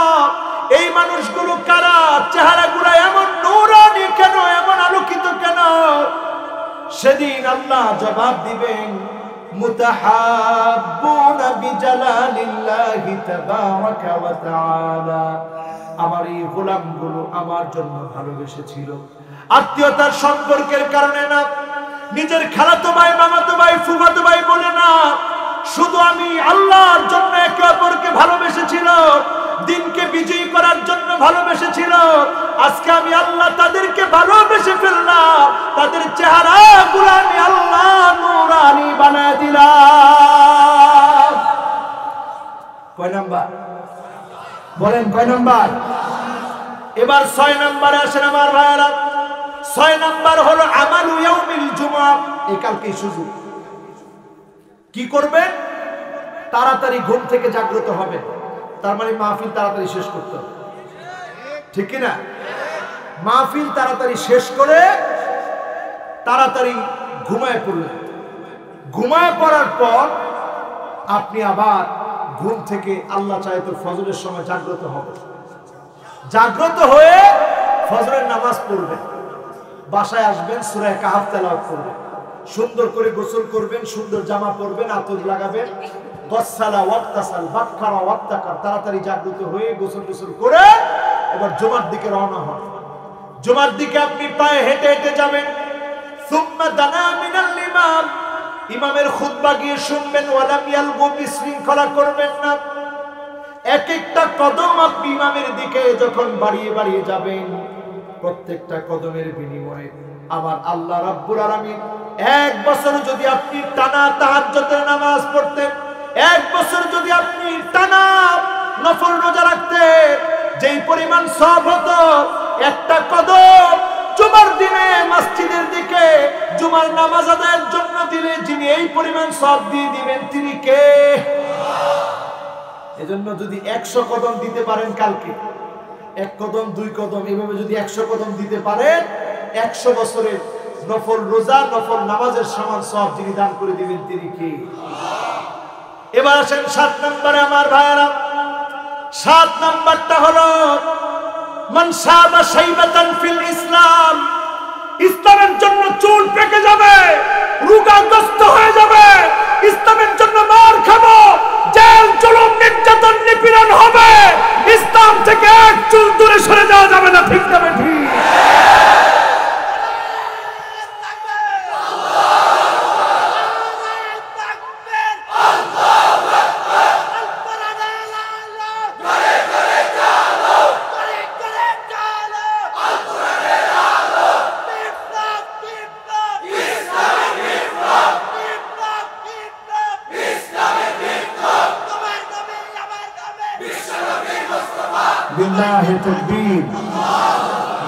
এই মানুষগুলো কারা? চেহারাগুলো এমন নূরানি কেন, এমন আলোকিত কেন? সেদিন আল্লাহ জবাব দিবেন, মুতাহাব্বুনা বিজালালিল্লাহি তাবারাকা ওয়া তাআলা। আমার এই গোলামগুলো আমার জন্য ভালোবেসেছিল, আত্মীয়তার সম্পর্কের কারণে না, নিজের খালাতো ভাই, মামাতো ভাই, ফুফাতো ভাই বলে না, শুধু আমি আল্লাহর জন্য একে অপরকে ভালোবেসেছিল, দিনকে বিজয়ী করার জন্য ভালোবেসেছিল। আজকে আমি আল্লাহ তাদেরকে ভালোবেসে ফেললাম, তাদের চেহারাগুলো আমি আল্লাহ নূরানি বানায় দিলাম। কয় নাম্বার বলেন? কয় নাম্বার? এবার 6 নম্বরে আসেন আমার ভাইরা। 6 নাম্বার হলো আমালু ইয়াউমিল জুমআ। এই কালকেই সুযোগ। কি করবেন? তাড়াতাড়ি ঘুম থেকে জাগ্রত হবে। তার মানে মাহফিল তাড়াতাড়ি শেষ করতে হবে, ঠিক কি না? মাহফিল তাড়াতাড়ি শেষ করে তাড়াতাড়ি ঘুমায় পড়লেন। ঘুমায় পড়ার পর আপনি আবার ঘুম থেকে আল্লাহ চায় তো ফজরের সময় জাগ্রত হবে। জাগ্রত হয়ে ফজরের নামাজ পড়বেন, বাসায় আসবেন, সূরা কাহফ তেলাওয়াত করবেন, সুন্দর করে গোসল করবেন, সুন্দর জামা পরবেন, আতর লাগাবেন, গসসালা ওয়াক্তাসাল বাক্কারা ওয়াক্তাকার, তাড়াতাড়ি জাগ্রত হয়ে গোসল গোসল করে এবার জুমার দিকে রওনা হন। জুমার দিকে আপনি পায়ে হেঁটে হেঁটে যাবেন। সুম্মা দানা মিনাল ইমাম, ইমামের খুতবা গিয়ে শুনবেন। ওয়ালাম ইয়ালগু, বিশৃঙ্খলা করবেন না। এক একটা কদম আপনি ইমামের দিকে যখন বাড়িয়ে বাড়িয়ে যাবেন, প্রত্যেকটা কদমের বিনিময়ে আমার আল্লাহ রাব্বুল আলামিন 1 বছর যদি আপনি টানা তাহাজ্জুদের নামাজ পড়তেন, 1 বছর যদি আপনি টানা নফল রোজা রাখতেন, যেই পরিমাণ সওয়াব হতো, একটা কদম জুমার দিনে মসজিদের দিকে জুমার নামাজ আদায়ের জন্য দিলে যিনি এই পরিমাণ সওয়াব দিয়ে দিবেন তিনি কে? এজন্য যদি 100 কদম দিতে পারেন কালকে, এক কদম 2 কদম এভাবে যদি 100 কদম দিতে পারেন 100 বছরের নফল রোজা নফল নামাজের সমান সওয়াব যিনি দান করে দিবেন তিনি কে? এবার আসেন 7 নম্বরে আমার ভাইরা। 7 নম্বরটা হলো মান শাবা শাইবাতান ফিল ইসলাম। ইসলামের জন্য চুল পেকে যাবে, রোগাগ্রস্ত হয়ে যাবে, ইসলামের জন্য মার খাবো, জেল জুলুম নির্যাতন নিপীড়ন হবে, ইসলাম থেকে এক চুল দূরে সরে যাওয়া যাবে না। ঠিক না ঠিক? বিল্লাহি তাকবীর।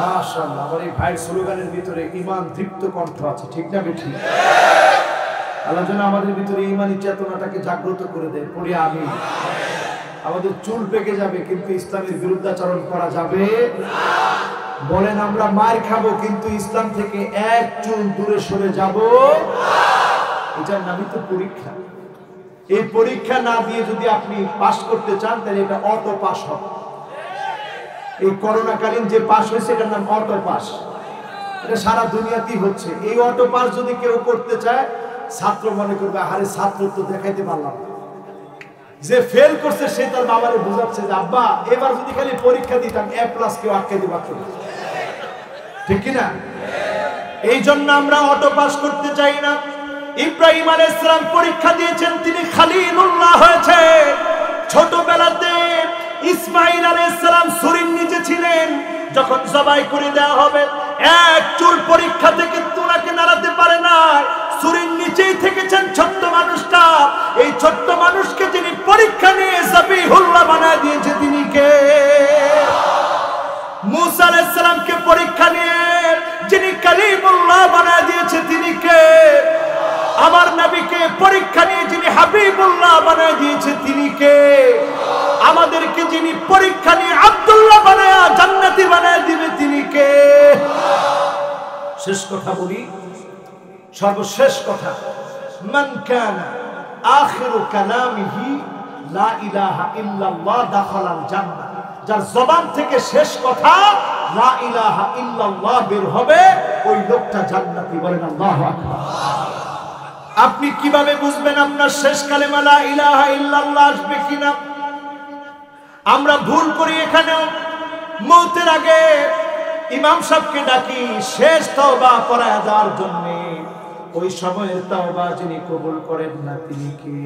মাশাআল্লাহ। আমার এই ভাইয়ের স্লোগানের ভিতরে ঈমান দীপ্ত কণ্ঠ আছে। ঠিক না ঠিক? আল্লাহ যেন আমাদের ভিতরে ঈমানি চেতনাটাকে জাগ্রত করে দেয়। পড়ি আমিন। আমাদের চুল পেকে যাবে কিন্তু ইসলামের বিরুদ্ধাচরণ করা যাবে না। বলেন আমরা মার খাবো কিন্তু ইসলাম থেকে এক চুল দূরে সরে যাব না। এটার নামই তো পরীক্ষা। এই পরীক্ষা না দিয়ে যদি আপনি পাস করতে চান তাহলে এটা অটো পাস হবে। এই করোনাকালীন যে পাস হয়েছে এটার নাম অটো পাস। এটা সারা দুনিয়াতেই হচ্ছে। এই অটো পাস যদি কেউ করতে চায় ছাত্র মনে করবে আরে ছাত্র তো দেখাইতে পারলাম না। যে ফেল করছে সে তার বাবারে বুঝাচ্ছে যে আব্বা এবার যদি খালি পরীক্ষা দিতাম এ প্লাস কেউ আটকে দিতে পারত না। ঠিক কি না? এই জন্য আমরা অটো পাস করতে চাই না। ইব্রাহিম আলাইহিস সালাম পরীক্ষা দিয়েছেন, তিনি খলিলুল্লাহ হয়েছে। ছোটবেলাতে ইসমাঈল আলাইহিস সালাম ছুরির নিচে ছিলেন, যখন জবাই করে দেওয়া হবে এক চুল পরীক্ষা থেকে তোনাকে নাড়াতে পারে না, ছুরির নিচেই থেকেছেন ছোট্ট মানুষটা। এই ছোট্ট মানুষকে যিনি পরীক্ষা নিয়ে যাবিহুল্লাহ বানায় দিয়েছে তিনি কে? মুসা আলাইহিস সালামকে পরীক্ষা নিয়ে যিনি কালিমুল্লাহ বানায় দিয়েছে তিনি কে? আমার নবীকে পরীক্ষা নিয়ে যিনি হাবিবুল্লাহ বানায় দিয়েছে তিনি কে? আমাদেরকে যিনি পরীক্ষা নিয়ে আব্দুল্লাহ বানায় জান্নাতি বানায় দিবে তিনি কে? শেষ কথা বলি, সর্বশেষ কথা, মান কানা আখিরু কালামিহি লা ইলাহা ইল্লাল্লাহ দাখালাল জান্নাহ। যার জবান থেকে শেষ কথা লা ইলাহা ইল্লাল্লাহ বের হবে ওই লোকটা জান্নাতি। বলেন আল্লাহু আকবার। আপনি কিভাবে বুঝবেন আপনার শেষ কালেমা লা ইলাহা ইল্লাল্লাহ আসবে কিনা? আমরা ভুল করি এখানেও। মওতের আগে ইমাম সাহেবকে ডাকি শেষ তওবা করায় দেওয়ার জন্য। ওই সময়ের তওবা যিনি কবুল করেন না তিনি কে?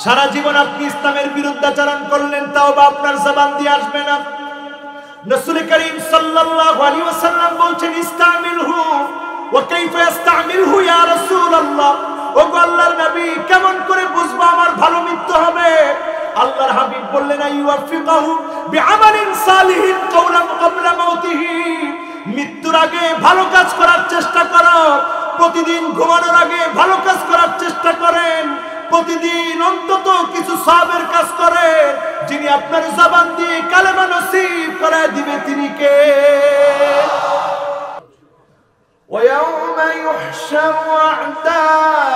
সারা জীবন আপনি ইসলামের বিরুদ্ধাচরণ করলেন, তওবা আপনার জবান দিয়ে আসবে না। রাসূল করিম সাল্লাল্লাহু আলাইহি ওয়াসাল্লাম বলছেন ইস্তামিলহু ওয়া কাইফা ইস্তামিলহু ইয়া রাসূলুল্লাহ। ও আল্লাহর নবী কেমন করে বুঝবো আমার ভালো মৃত্যু হবে? আল্লাহর হাবিব বললেন আইয়ুফিকাহু বিআমালিন সালিহিন ক্বাবলা মাউতিহি। মৃত্যুর আগে ভালো কাজ করার চেষ্টা করো, প্রতিদিন ঘুমানোর আগে ভালো কাজ করার চেষ্টা করেন, প্রতিদিন অন্তত কিছু সওয়াবের কাজ করেন। যিনি আপনার জবান দিয়ে কালেমা নসিব করে দিবে তিনি কে? ويوم يحشر أعداء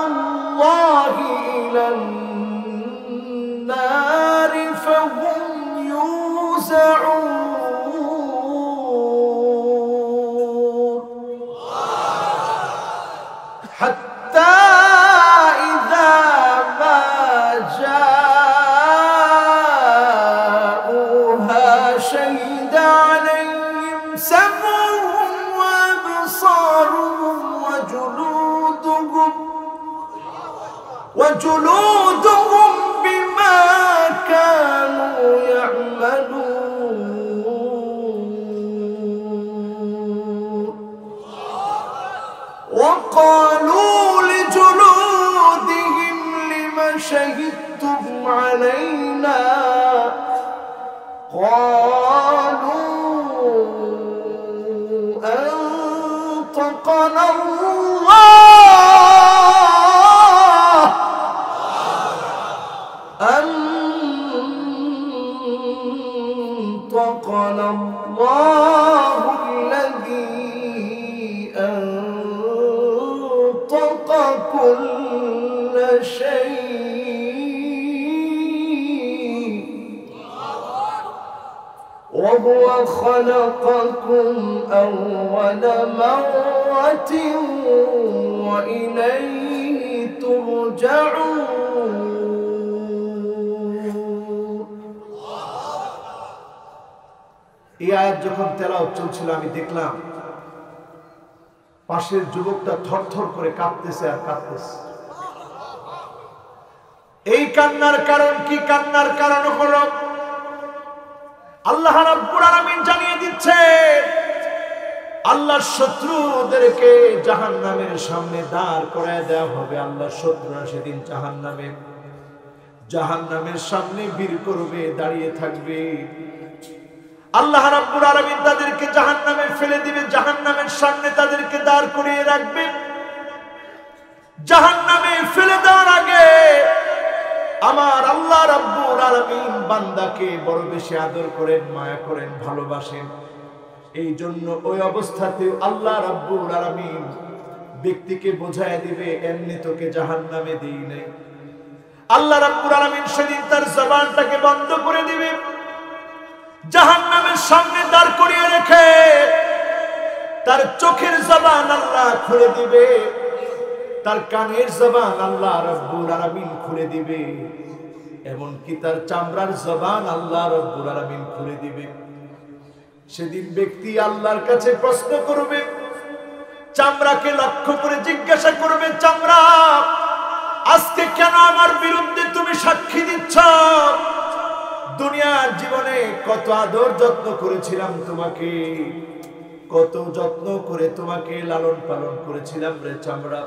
الله إلى النار فهم يوزعون حتى إذا ما جاءوها شهد عليهم سمعهم وأبصارهم وجلودهم بما كانوا يعملون. وقالوا لجلودهم لم شهدتم علينا قالوا أنطقنا الله كل شيء وهو خلقكم أول مرة وإليه ترجعون এই আয়াত যখন তেলাওয়াত চলছিল আমি দেখলাম পাশের যুবকটা থরথর করে কাঁপতেছে আর কাঁপতেছে। এই কান্নার কারণ কি? কান্নার কারণ হলো আল্লাহ রাব্বুল আলামিন জানিয়ে দিচ্ছে আল্লাহর শত্রুদেরকে জাহান্নামের সামনে দাঁড় করায় দেওয়া হবে। আল্লাহর শত্রুরা সেদিন জাহান্নামের সামনে বীর করবে, দাঁড়িয়ে থাকবে। আল্লাহ রাব্বুল আলামিন তাদেরকে জাহান্নামে ফেলে দিবে, জাহান্নামের সামনে তাদেরকে দাঁড় করিয়ে রাখবে। জাহান্নামে ফেলে দেওয়ার আগে আমার আল্লাহ রাব্বুল আলামিন বান্দাকে বড় বেশি আদর করেন, মায়া করেন, ভালোবাসেন। এই জন্য ওই অবস্থাতেও আল্লাহ রাব্বুল আলামিন ব্যক্তিকে বোঝায় দিবে এমনি তোকে জাহান্নামে দেই নাই। আল্লাহ রাব্বুল আলামিন সেদিন তার জবানটাকে বন্ধ করে দিবে, জাহান্নামের সামনে দাঁড় করিয়ে রেখে তার চোখের জবান আল্লাহ খুলে দিবে, তার কানের জবান আল্লাহ রাব্বুল আলামিন খুলে দিবে, এমনকি তার চামড়ার জবান আল্লাহ রাব্বুল আলামিন খুলে দিবে। সেদিন ব্যক্তি আল্লাহর কাছে প্রশ্ন করবে, চামড়াকে লক্ষ্য করে জিজ্ঞাসা করবে, চামড়া আজকে কেন আমার বিরুদ্ধে তুমি সাক্ষী দিচ্ছ? দুনিয়ার জীবনে কত আদর যত্ন করেছিলাম তোমাকে, কত যত্ন করে তোমাকে লালন পালন করেছিলাম রে চামড়া।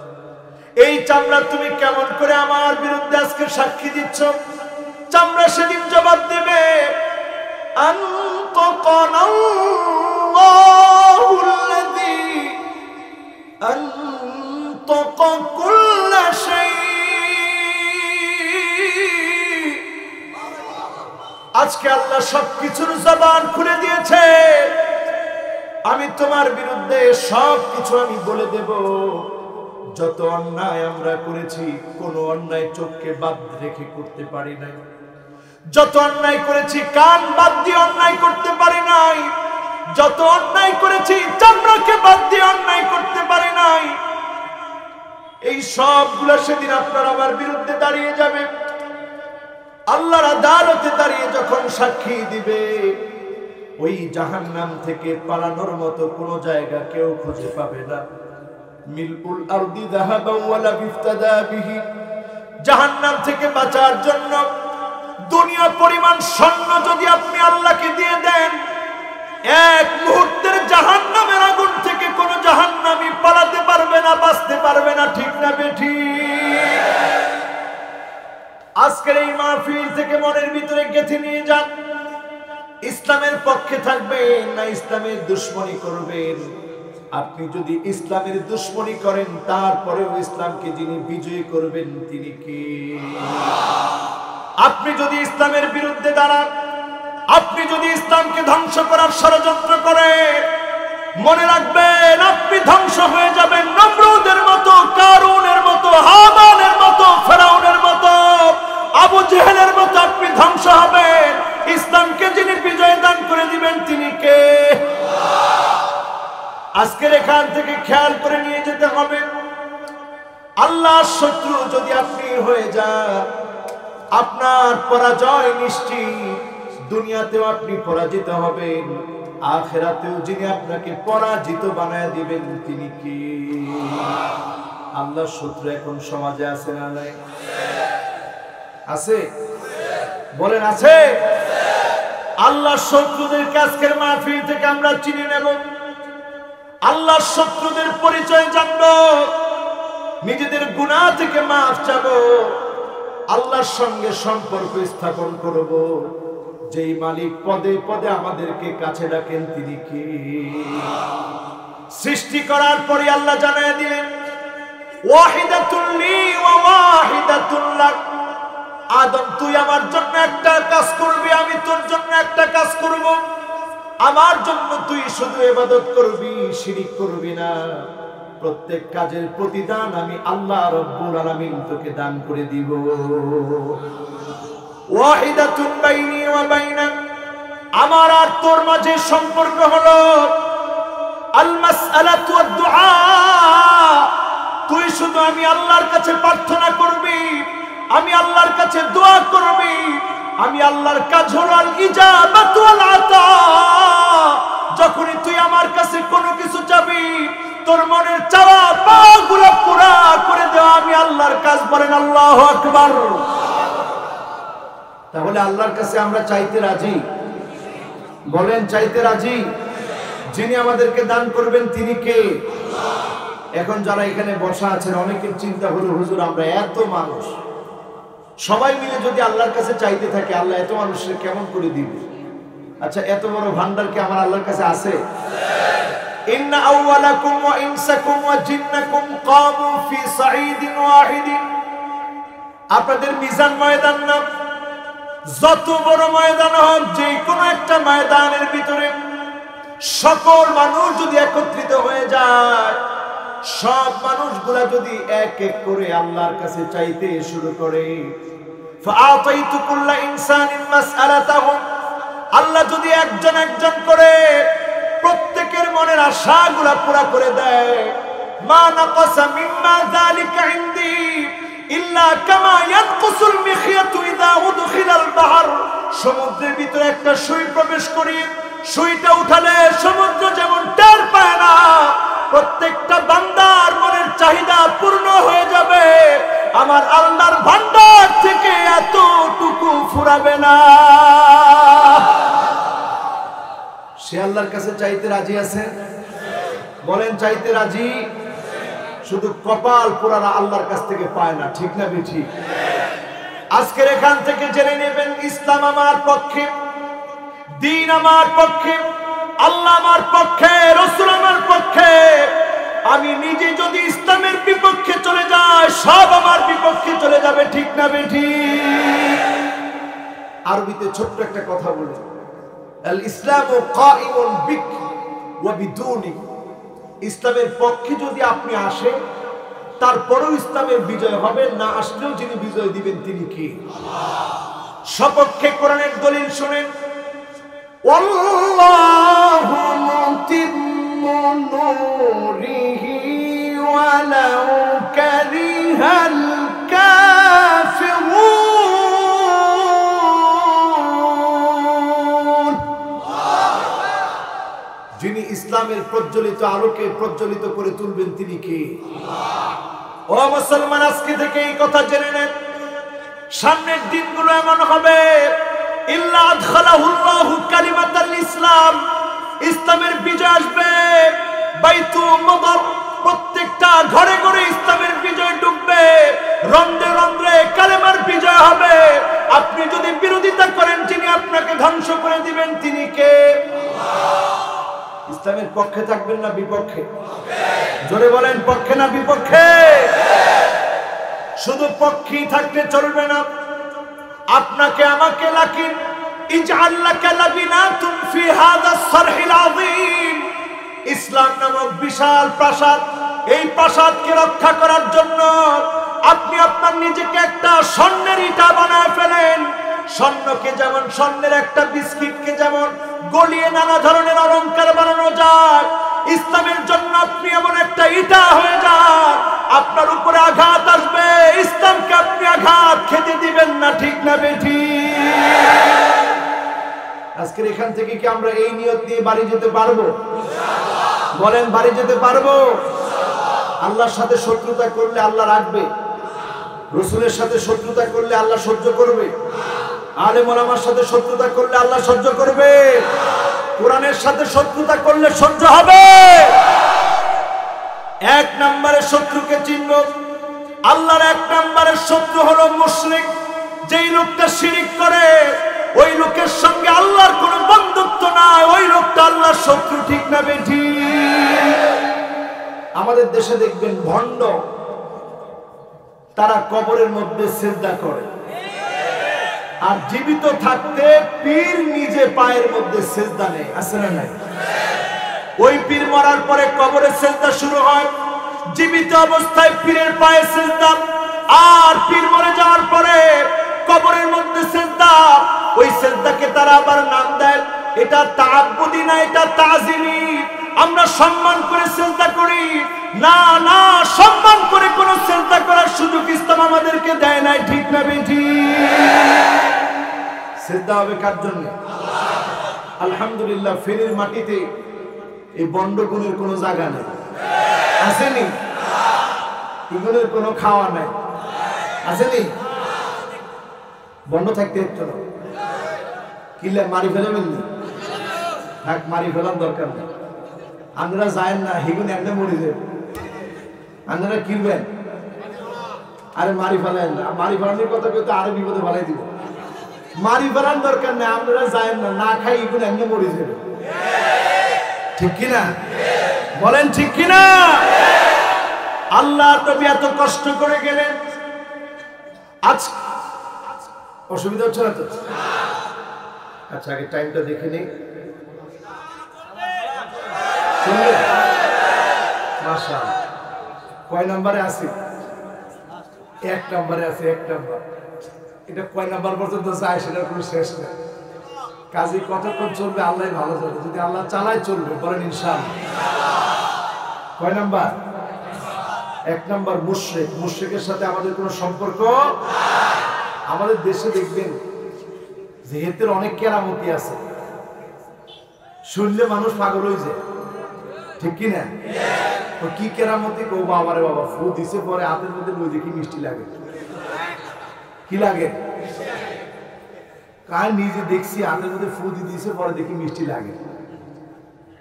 এই চামড়া তুমি কেমন করে আমার বিরুদ্ধে আজকে সাক্ষী দিচ্ছ? চামড়া সেদিন জবাব দেবে, আনতাকানাল্লাহুল্লাযী আনতাকা কুল্লা শাই। আজকে আল্লাহ সবকিছুর জবান খুলে দিয়েছে, আমি তোমার বিরুদ্ধে সবকিছু আমি বলে দেব। যত অন্যায় আমরা করেছি কোনো অন্যায় চোখকে বাদ রেখে করতে পারি নাই, যত অন্যায় করেছি কান বাদ দিয়ে অন্যায় করতে পারি নাই, যত অন্যায় করেছি চামড়াকে বাদ দিয়ে অন্যায় করতে পারি নাই। এই সবগুলো সেদিন আপনার আমার বিরুদ্ধে দাঁড়িয়ে যাবে, আল্লাহর আদালতে দাঁড়িয়ে যখন সাক্ষী দিবে, ওই জাহান্নাম থেকে পালানোর মতো কোনো জায়গা কেউ খুঁজে পাবে না। মিলউল আরদি যাহাবান ওয়ালা বিফতাদা বিহি। জাহান্নাম থেকে বাঁচার জন্য দুনিয়া পরিমাণ স্বর্ণ যদি আপনি আল্লাহকে দিয়ে দেন, এক মুহূর্তের জাহান্নামের আগুন থেকে কোনো জাহান্নামী পালাতে পারবে না, বাঁচতে পারবে না। ঠিক না বেঠিক? আজকের এই মাহফিল থেকে মনের ভিতরে গেঁথে নিয়ে যান, ইসলামের পক্ষে থাকবেন না ইসলামের দুশমনি করবেন। আপনি যদি ইসলামের দুশমনি করেন, তারপরেও ইসলামকে যিনি বিজয়ী করবেন তিনি কে? আপনি যদি ইসলামের বিরুদ্ধে দাঁড়ান, আপনি যদি ইসলামকে ধ্বংস করার ষড়যন্ত্র করেন, মনে রাখবেন আপনি ধ্বংস হয়ে যাবেন নমরুদের মতো, কারুনের মতো, হামানের মতো, ফেরাউনের মতো, আবু জেহেলের মতো আপনি ধ্বংস হবেন। ইসলামকে যিনি বিজয় দান করে দিবেন তিনি কে? আজকের এখান থেকে খেয়াল করে নিয়ে যেতে হবে, আল্লাহর শত্রু যদি আপনি হয়ে যান, আপনার পরাজয় নিশ্চিত। দুনিয়াতেও আপনি পরাজিত হবেন, আখিরাতেও যিনি আপনাকে পরাজিত বানায় দিবেন তিনি কি? আল্লাহর শত্রু এখন সমাজে আছে না নাই? আছে? বলেন আছে? আল্লাহর শত্রুদেরকে আজকের মাহফিল থেকে আমরা চিনে নেব, আল্লাহর শত্রুদের পরিচয় জানবো, নিজেদের গুনাহ থেকে মাফ চাবো, আল্লাহর সঙ্গে সম্পর্ক স্থাপন করব। যেই মালিক পদে পদে আমাদেরকে কাছে ডাকেন তিনি কি? সৃষ্টি করার পরে আল্লাহ জানায় দিলেন, ওয়াহিদাতুল লি ওয়া ওয়াহিদাতুল লাক। আদম তুই আমার জন্য একটা কাজ করবি, আমি তোর জন্য একটা কাজ করব। আমার জন্য তুই শুধু ইবাদত করবি, শিরিক করবি না। প্রত্যেক কাজের প্রতিদান আমি আল্লাহ রাব্বুল আলামিন তোকে দান করে দিব। ওয়াহিদাতুন বাইনি ওয়া বাইনাক, আমার আর তোর মাঝে সম্পর্ক হলো আল মাসআলাতু ওয়াদ দুআ। তুই শুধু আমি আল্লাহর কাছে প্রার্থনা করবি, আমি আল্লাহর কাছে দোয়া করবি। আমি আল্লাহর কাজ হলো আল ইজাবাতু ওয়াল আতা। যখনই তুই আমার কাছে কোনো কিছু চাবি, তোর মনের চাওয়া পাগুলো পুরা করে দেওয়া আমি আল্লাহর কাজ। বলেন আল্লাহু আকবার। তাহলে আল্লাহর কাছে আমরা চাইতে রাজি? বলেন চাইতে রাজি? যিনি আমাদেরকে দান করবেন তিনি কে? এখন যারা এখানে বসা আছেন অনেকের চিন্তা হলো, হুজুর আমরা এত মানুষ, সবাই মিলে যদি আল্লাহর কাছে চাইতে থাকে, আল্লাহ এত মানুষের কেমন করে দিবে? আচ্ছা, এত বড় ভান্ডার কি আমার আল্লাহর কাছে আছে? ইন্না আউওয়ালাকুম ওয়া ইনসাকুম ওয়া জিন্নাকুম কামু ফি সাঈদিন ওয়াহিদিন। আপনাদের মিজান ময়দান না, যত বড় ময়দান হোক, যে কোনো একটা ময়দানের ভিতরে সকল মানুষ যদি একত্রিত হয়ে যায়, সব মানুষগুলা যদি এক এক করে আল্লাহর কাছে চাইতে শুরু করে, ফাআতাইতু কুল্লা ইনসানিন মাসআলাতাহু, আল্লাহ যদি একজন একজন করে প্রত্যেকের মনের আশাগুলা পুরা করে দেয়, মা নাকাসা মিম্মা যালিকা ইনদি ইল্লা কামা ইয়ানকুসুল মিখিয়াতু ইযা উদখিলাল বাহর। সমুদ্রের ভিতরে একটা সুই প্রবেশ করি, সুইটা উঠালে সমুদ্র যেমন টের পায় না, প্রত্যেকটা বান্দার মনের চাহিদা পূর্ণ হয়ে যাবে, আমার আল্লাহর ভান্ডার থেকে এতটুকু ফুরাবে না। সে আল্লাহর কাছে চাইতে রাজি আছে? বলেন চাইতে রাজি? শুধু কপাল পোড়ারা আল্লাহর কাছ থেকে পায় না, ঠিক না বেঠিক? আজকের এখান থেকে জেনে নেবেন, ইসলাম আমার পক্ষে, দ্বীন আমার পক্ষে, আল্লাহ আমার পক্ষে, রাসূল আমার পক্ষে। আমি নিজে যদি ইসলামের বিপক্ষে চলে যাই, সব আমার বিপক্ষে চলে যাবে, ঠিক না বেঠিক? আরবিতে ছোট্ট একটা কথা বলি, আল ইসলামু কাইমুন বিক ওয়া বিদুনিক। ইসলামের পক্ষে যদি আপনি আসেন, তারপরেও ইসলামের বিজয় হবে, না আসলেও যিনি বিজয় দিবেন তিনি কে? সপক্ষে কোরআনের দলিল শুনেন, ওয়াল্লাহু মুতিম্মু নূরিহি ওয়ালাউ কারিহাল কাফিরুন। যিনি ইসলামের প্রজ্বলিত আলোকে প্রজ্বলিত করে তুলবেন তিনি কে? ও মুসলমান, আজকে থেকে এই কথা জেনে নেন, সামনের দিনগুলো এমন হবে, ইল্লা আদখালাহুল্লাহু কালিমাতাল ইসলাম, ইসলামের বিজয় আসবে। বাইতুল মুকাদ্দাস, প্রত্যেকটা ঘরে ঘরে ইসলামের বিজয় ঢুকবে, রন্ধ্রে রন্ধ্রে কালেমার বিজয় হবে। আপনি যদি বিরোধিতা করেন, যিনি আপনাকে ধ্বংস করে দিবেন তিনি কে? ইসলামের পক্ষে থাকবেন না বিপক্ষে? জোরে বলেন, পক্ষে না বিপক্ষে? শুধু পক্ষেই থাকলে চলবে না, আপনাকে আমাকে লাকিন ইজআল লাকা লাবিনাতুন ফি হাযাস সারহিল আযীম। ইসলাম নামক বিশাল প্রাসাদ, এই প্রাসাদকে রক্ষা করার জন্য আপনি আপনার নিজেকে একটা স্বর্ণের ইটা বানায় ফেলেন। স্বর্ণকে যেমন, স্বর্ণের একটা বিস্কিটকে যেমন গলিয়ে নানা ধরনের অলংকার বানানো যায়, ইসলামের জন্য আপনি এমন একটা ইটা হয়ে যান, আপনার উপরে আঘাত আসবে, ইসলামকে আপনি আঘাত খেতে দিবেন না, ঠিক না বেঠিক? আজকের এখান থেকে কি আমরা এই নিয়ত নিয়ে বাড়ি যেতে পারবো? বলেন, বাড়ি যেতে পারবো? আল্লাহর সাথে শত্রুতা করলে আল্লাহ রাখবে? রাসূলের সাথে শত্রুতা করলে আল্লাহ সহ্য করবে? আলেম ওলামার সাথে শত্রুতা করলে আল্লাহ সহ্য করবে? কোরআনের সাথে শত্রুতা করলে সহ্য হবে? এক নম্বরের শত্রুকে চিনব। আল্লাহর এক নম্বরের শত্রু হলো মুশরিক। যেই লোকটা শিরিক করে, ওই লোকের সঙ্গে আল্লাহর কোনো বন্ধুত্ব নাই, ওই লোকটা আল্লাহর শত্রু, ঠিক না বেঠিক? আমাদের দেশে দেখবেন ভণ্ড, তারা কবরের মধ্যে সিজদা করে, আর জীবিত থাকতে পীর নিজে পায়ের মধ্যে সিজদা নেয়, আছে না নাই? ওই পীর মরার পরে কবরের সিজদা শুরু হয়, জীবিত অবস্থায় পীরের পায়ে সিজদা, আর পীর মরে যাওয়ার পরে কবরের মধ্যে সিজদা। ওই সিজদাকে তারা আবার নাম দেয়, এটা তাআব্বুদি না, এটা তাজিমি। আমরা সম্মান করে সিজদা করি না, না সম্মান করে কোন সিজদা করার সুযোগ ইসলাম আমাদেরকে দেয় নাই। ঠিক না বেঠি? সিজদা হবে কার জন্য? আলহামদুলিল্লাহ, ফেনীর মাটিতে এই বন্ডগুণের কোনো জায়গা নেই, আসেনি? এগুলোর কোনো খাওয়া নাই, আসেনি? বন্ধ থাকতে হতো না, কিলে মারি ফেলে ফেললি থাক, মারি ফেলার দরকার নেই। আপনারা যায়েন না, হিগুন একটা মরে যাবে, আপনারা কিনবেন। আরে মারি ফেলেন না, মারি ফেলানোর কথা কিন্তু আরো বিপদে ফেলাই দিব। মারি ফেলার দরকার নেই, আপনারা যায়েন না, না খাই হিগুন একটা মরে যাবে। ঠিক কিনা বলেন? ঠিক কিনা? আল্লাহ নবী এত কষ্ট করে গেলেন, আজ অসুবিধা হচ্ছে না তো? আচ্ছা, আগে টাইমটা দেখে নেই। মাশাআল্লাহ, কয় নম্বরে আছি? 1 নম্বরে আছে, 1 নম্বর। এটা কয় নম্বর পর্যন্ত যায় সেটার কোনো শেষ নেই। কাজে কতক্ষণ চলবে আল্লাহ ভালো জানে, যদি আল্লাহ চালায় চলবে। বলেন ইনশাআল্লাহ। কয় নাম্বার? 1 নাম্বার মুশরিক। মুশরিকের সাথে আমাদের কোনো সম্পর্ক। আমাদের দেশে দেখবেন যে হেতের অনেক কেরামতি আছে, শুনলে মানুষ পাগল হয়ে যায়। ঠিক কিনা? তো কি কেরামতি? ও বাবা রে বাবা, ফু দিছে পরে হাতের মধ্যে লই দেখি মিষ্টি লাগে। কি লাগে? কার নিজে দেখছি হাতের মধ্যে ফু দিছে পরে দেখি মিষ্টি লাগে।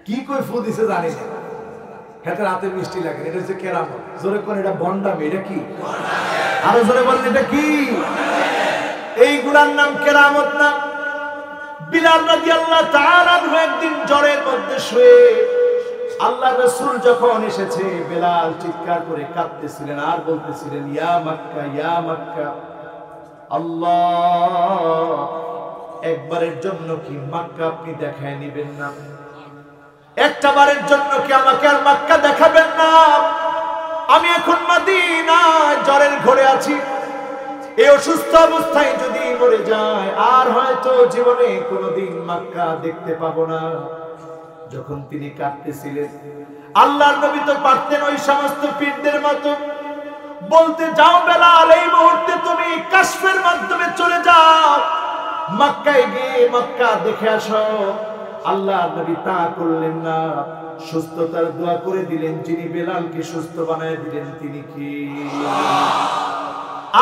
কি কই ফু দিছে জানি না, হাতের হাতে মিষ্টি লাগে। এটা হচ্ছে কেরামত। জোরে কোন এটা বন্ডামি। এটা কি? আরো জোরে বলেন, এটা কি? এইগুলার নাম কেরামত না। বিলাল রাদিয়াল্লাহু তাআলা আনহু একদিন জ্বরের মধ্যে শুয়ে, আল্লাহ রাসূল যখন এসেছে, বিলাল চিৎকার করে কাঁদতেছিলেন আর বলতেছিলেন, ইয়া মক্কা, ইয়া মক্কা। আল্লাহ, একবারের জন্য কি মক্কা আপনি দেখায় নিবেন না? একটা বারের জন্য কি আমাকে আর মক্কা দেখাবেন না? আমি এখন মদিনায় জ্বরের ঘরে আছি। এই অসুস্থ অবস্থায় যদি মরে যায়, আর হয়তো জীবনে কোনোদিন মক্কা দেখতে পাবো না। যখন তিনি কাঁদতেছিলেন, আল্লাহর নবী তো পারতেন ওই সমস্ত পীরদের মতো বলতে, যাও বেলাল, এই মুহূর্তে তুমি কাশফের মাধ্যমে চলে যাও, মক্কায় গিয়ে মক্কা দেখে আসো। আল্লাহ নবী তা করলেন না, সুস্থতার দোয়া করে দিলেন। যিনি বেলালকে সুস্থ বানায় দিলেন তিনি কি?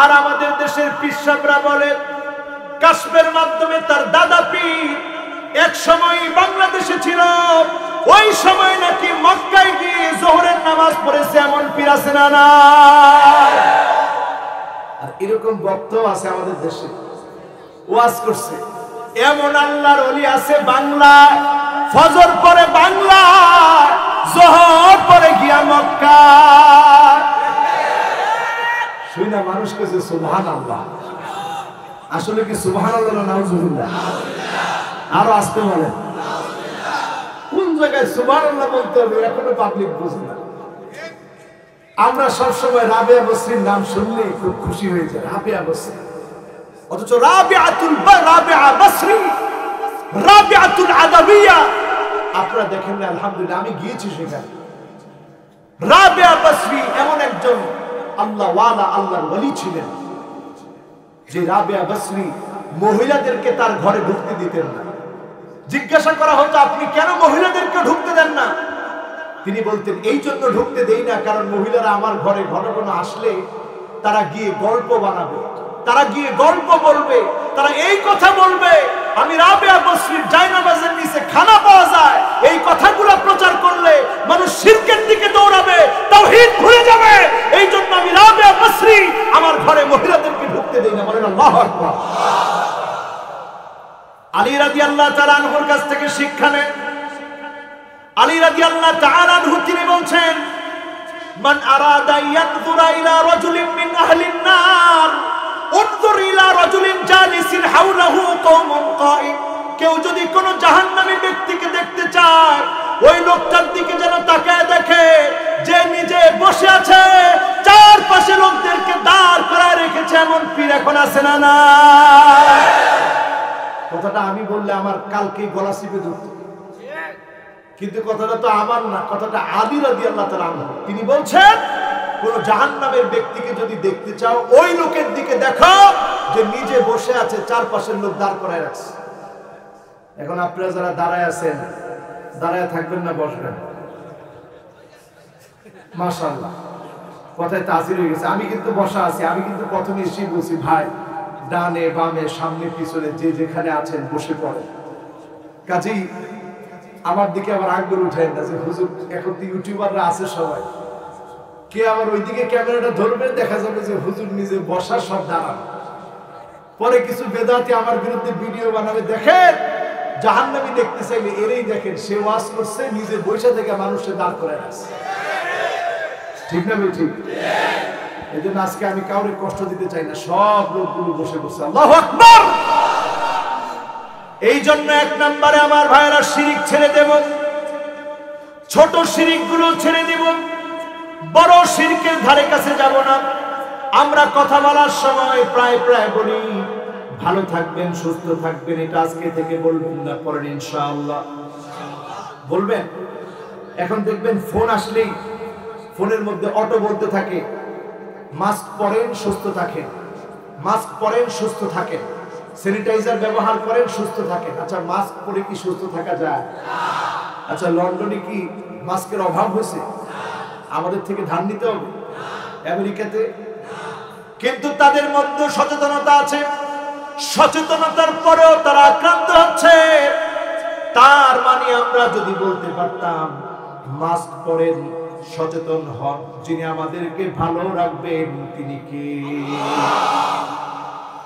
আর আমাদের দেশের পীর সাহেবরা বলে, কাশফের মাধ্যমে তার দাদা পীর এক সময় বাংলাদেশে ছিল, ওই সময় নাকি মক্কায় গিয়ে যোহরের নামাজ পড়েছে। এমন পীর আছে না? না। আর এরকম বক্তাও আছে আমাদের দেশে, ওয়াজ করছে। এমন আল্লাহর ওলি আছে বাংলায়, ফজর পরে বাংলায়, যোহর পরে গিয়া মক্কা। শুই না মানুষ কাছে সুবহানাল্লাহ। আসলে কি সুবহানাল্লাহ না নাউজুবিল্লাহ? আরো আসতে বলেন, কোন জায়গায় সুবহানাল্লাহ বলতে হবে এখনো পাবলিক বুঝে না। আমরা সবসময় রাবিয়া বসরির নাম শুনলে খুব খুশি হয়ে যায়, রাবিয়া বসরি। অথচ রাবিয়া বসরি, রাবিআতুল আদাবিয়া আপনারা দেখেন না? আলহামদুলিল্লাহ, আমি গিয়েছি সেখানে। রাবিয়া বসরি এমন একজন আল্লাহ ওয়ালা, আল্লাহর ওলি ছিলেন, যে রাবিয়া বসরি মহিলাদেরকে তার ঘরে ঢুকতে দিতেন না। জিজ্ঞাসা করা হতো, আপনি কেন মহিলাদেরকে ঢুকতে দেন না? তিনি বলতেন, এই জন্য ঢুকতে দেই না, কারণ মহিলারা আমার ঘরে ঘন ঘন আসলে তারা গিয়ে গল্প বানাবে, তারা গিয়ে গল্প বলবে, তারা এই কথা বলবে, আমি রাবিয়া বসরির জায়নামাজের নিচে খানা পাওয়া যায়। এই কথাগুলো প্রচার করলে মানুষ শিরকের দিকে দৌড়াবে, তাওহীদ ভুলে যাবে। এই জন্য আমি রাবিয়া বসরি আমার ঘরে মহিলাদেরকে ঢুকতে দেই না। বলেন আল্লাহু আকবার। আলী রাদিয়াল্লাহু তাআলা আনহুর কাছ থেকে শিক্ষা নেন। আলী রাদিয়াল্লাহু তাআলা আনহু তিনি বলছেন, মান আরাদা ইয়ানজুরা ইলা রাজুলিন মিন আহলিন নার উনজুর ইলা রাজুলিন জালিসিন হাওলাহু কওমুন কাঈম। কেউ যদি কোন জাহান্নামী ব্যক্তিকে দেখতে চায়, ওই লোকটার দিকে যেন তাকায় দেখে যে নিজে বসে আছে না না? কথাটা আমি বললে আমার কালকে গলা চিপে ধরত, কিন্তু কথাটা তো আমার না, কথাটা আলী রাদিয়াল্লাহু তাআলা আনহু। তিনি বলছেন কোন জাহান্নামের ব্যক্তিকে যদি দেখতে চাও ওই লোকের দিকে দেখো যে নিজে বসে আছে, চারপাশের লোক দাঁড় করায় রাখছে। এখন আপনারা যারা দাঁড়ায় আছেন, দাঁড়ায় থাকবেন না বসবেন? মাশাআল্লাহ, কথায় তাসির হয়ে গেছে। আমি কিন্তু বসা আছি, আমি কিন্তু প্রথমে এসেই বলছি ভাই ডানে বামে সামনে পিছনে যে যেখানে আছেন বসে পড়েন। কাজেই আমার দিকে আবার আঙ্গুল উঠায় না যে হুজুর এখন তো ইউটিউবাররা আছে সবাই, কে আবার ওইদিকে ক্যামেরাটা ধরবে, দেখা যাবে যে হুজুর নিজে বসা সব দাঁড়ান। পরে কিছু বেদাতি আমার বিরুদ্ধে ভিডিও বানাবে, দেখেন জাহান্নামী দেখতে চাইলে এরই দেখেন, সে ওয়াজ করছে নিজে বৈশা থেকে মানুষের দাঁড় করে রাখছে। ঠিক না ভাই? ঠিক। এই জন্য আজকে আমি কাউরে কষ্ট দিতে চাই না, সব লোকগুলো বসে বসে আল্লাহু আকবার। এই জন্য এক নম্বরে আমার ভাইরা শিরিক ছেড়ে দেব, ছোট শিরিক গুলো ছেড়ে দেব, বড় শিরকের ধারে কাছে যাব না। আমরা কথা বলার সময় প্রায় প্রায় বলি ভালো থাকবেন সুস্থ থাকবেন, এটা আজকে থেকে বলবেন না, পরে ইনশাআল্লাহ বলবেন। এখন দেখবেন ফোন আসলেই ফোনের মধ্যে অটো বলতে থাকে মাস্ক পরেন সুস্থ থাকেন, মাস্ক পরেন সুস্থ থাকেন, স্যানিটাইজার ব্যবহার করেন সুস্থ থাকেন। আচ্ছা মাস্ক পরে কি সুস্থ থাকা যায়? আচ্ছা লন্ডনে কি মাস্কের অভাব হয়েছে? আমাদের থেকে ধান নিতে হবে আমেরিকাতে? কিন্তু তাদের মধ্যে সচেতনতা আছে, সচেতনতার পরেও তারা আক্রান্ত হচ্ছে। তার মানে আমরা যদি বলতে পারতাম মাস্ক পরেন সচেতন হন, যিনি আমাদেরকে ভালো রাখবেন তিনি কে?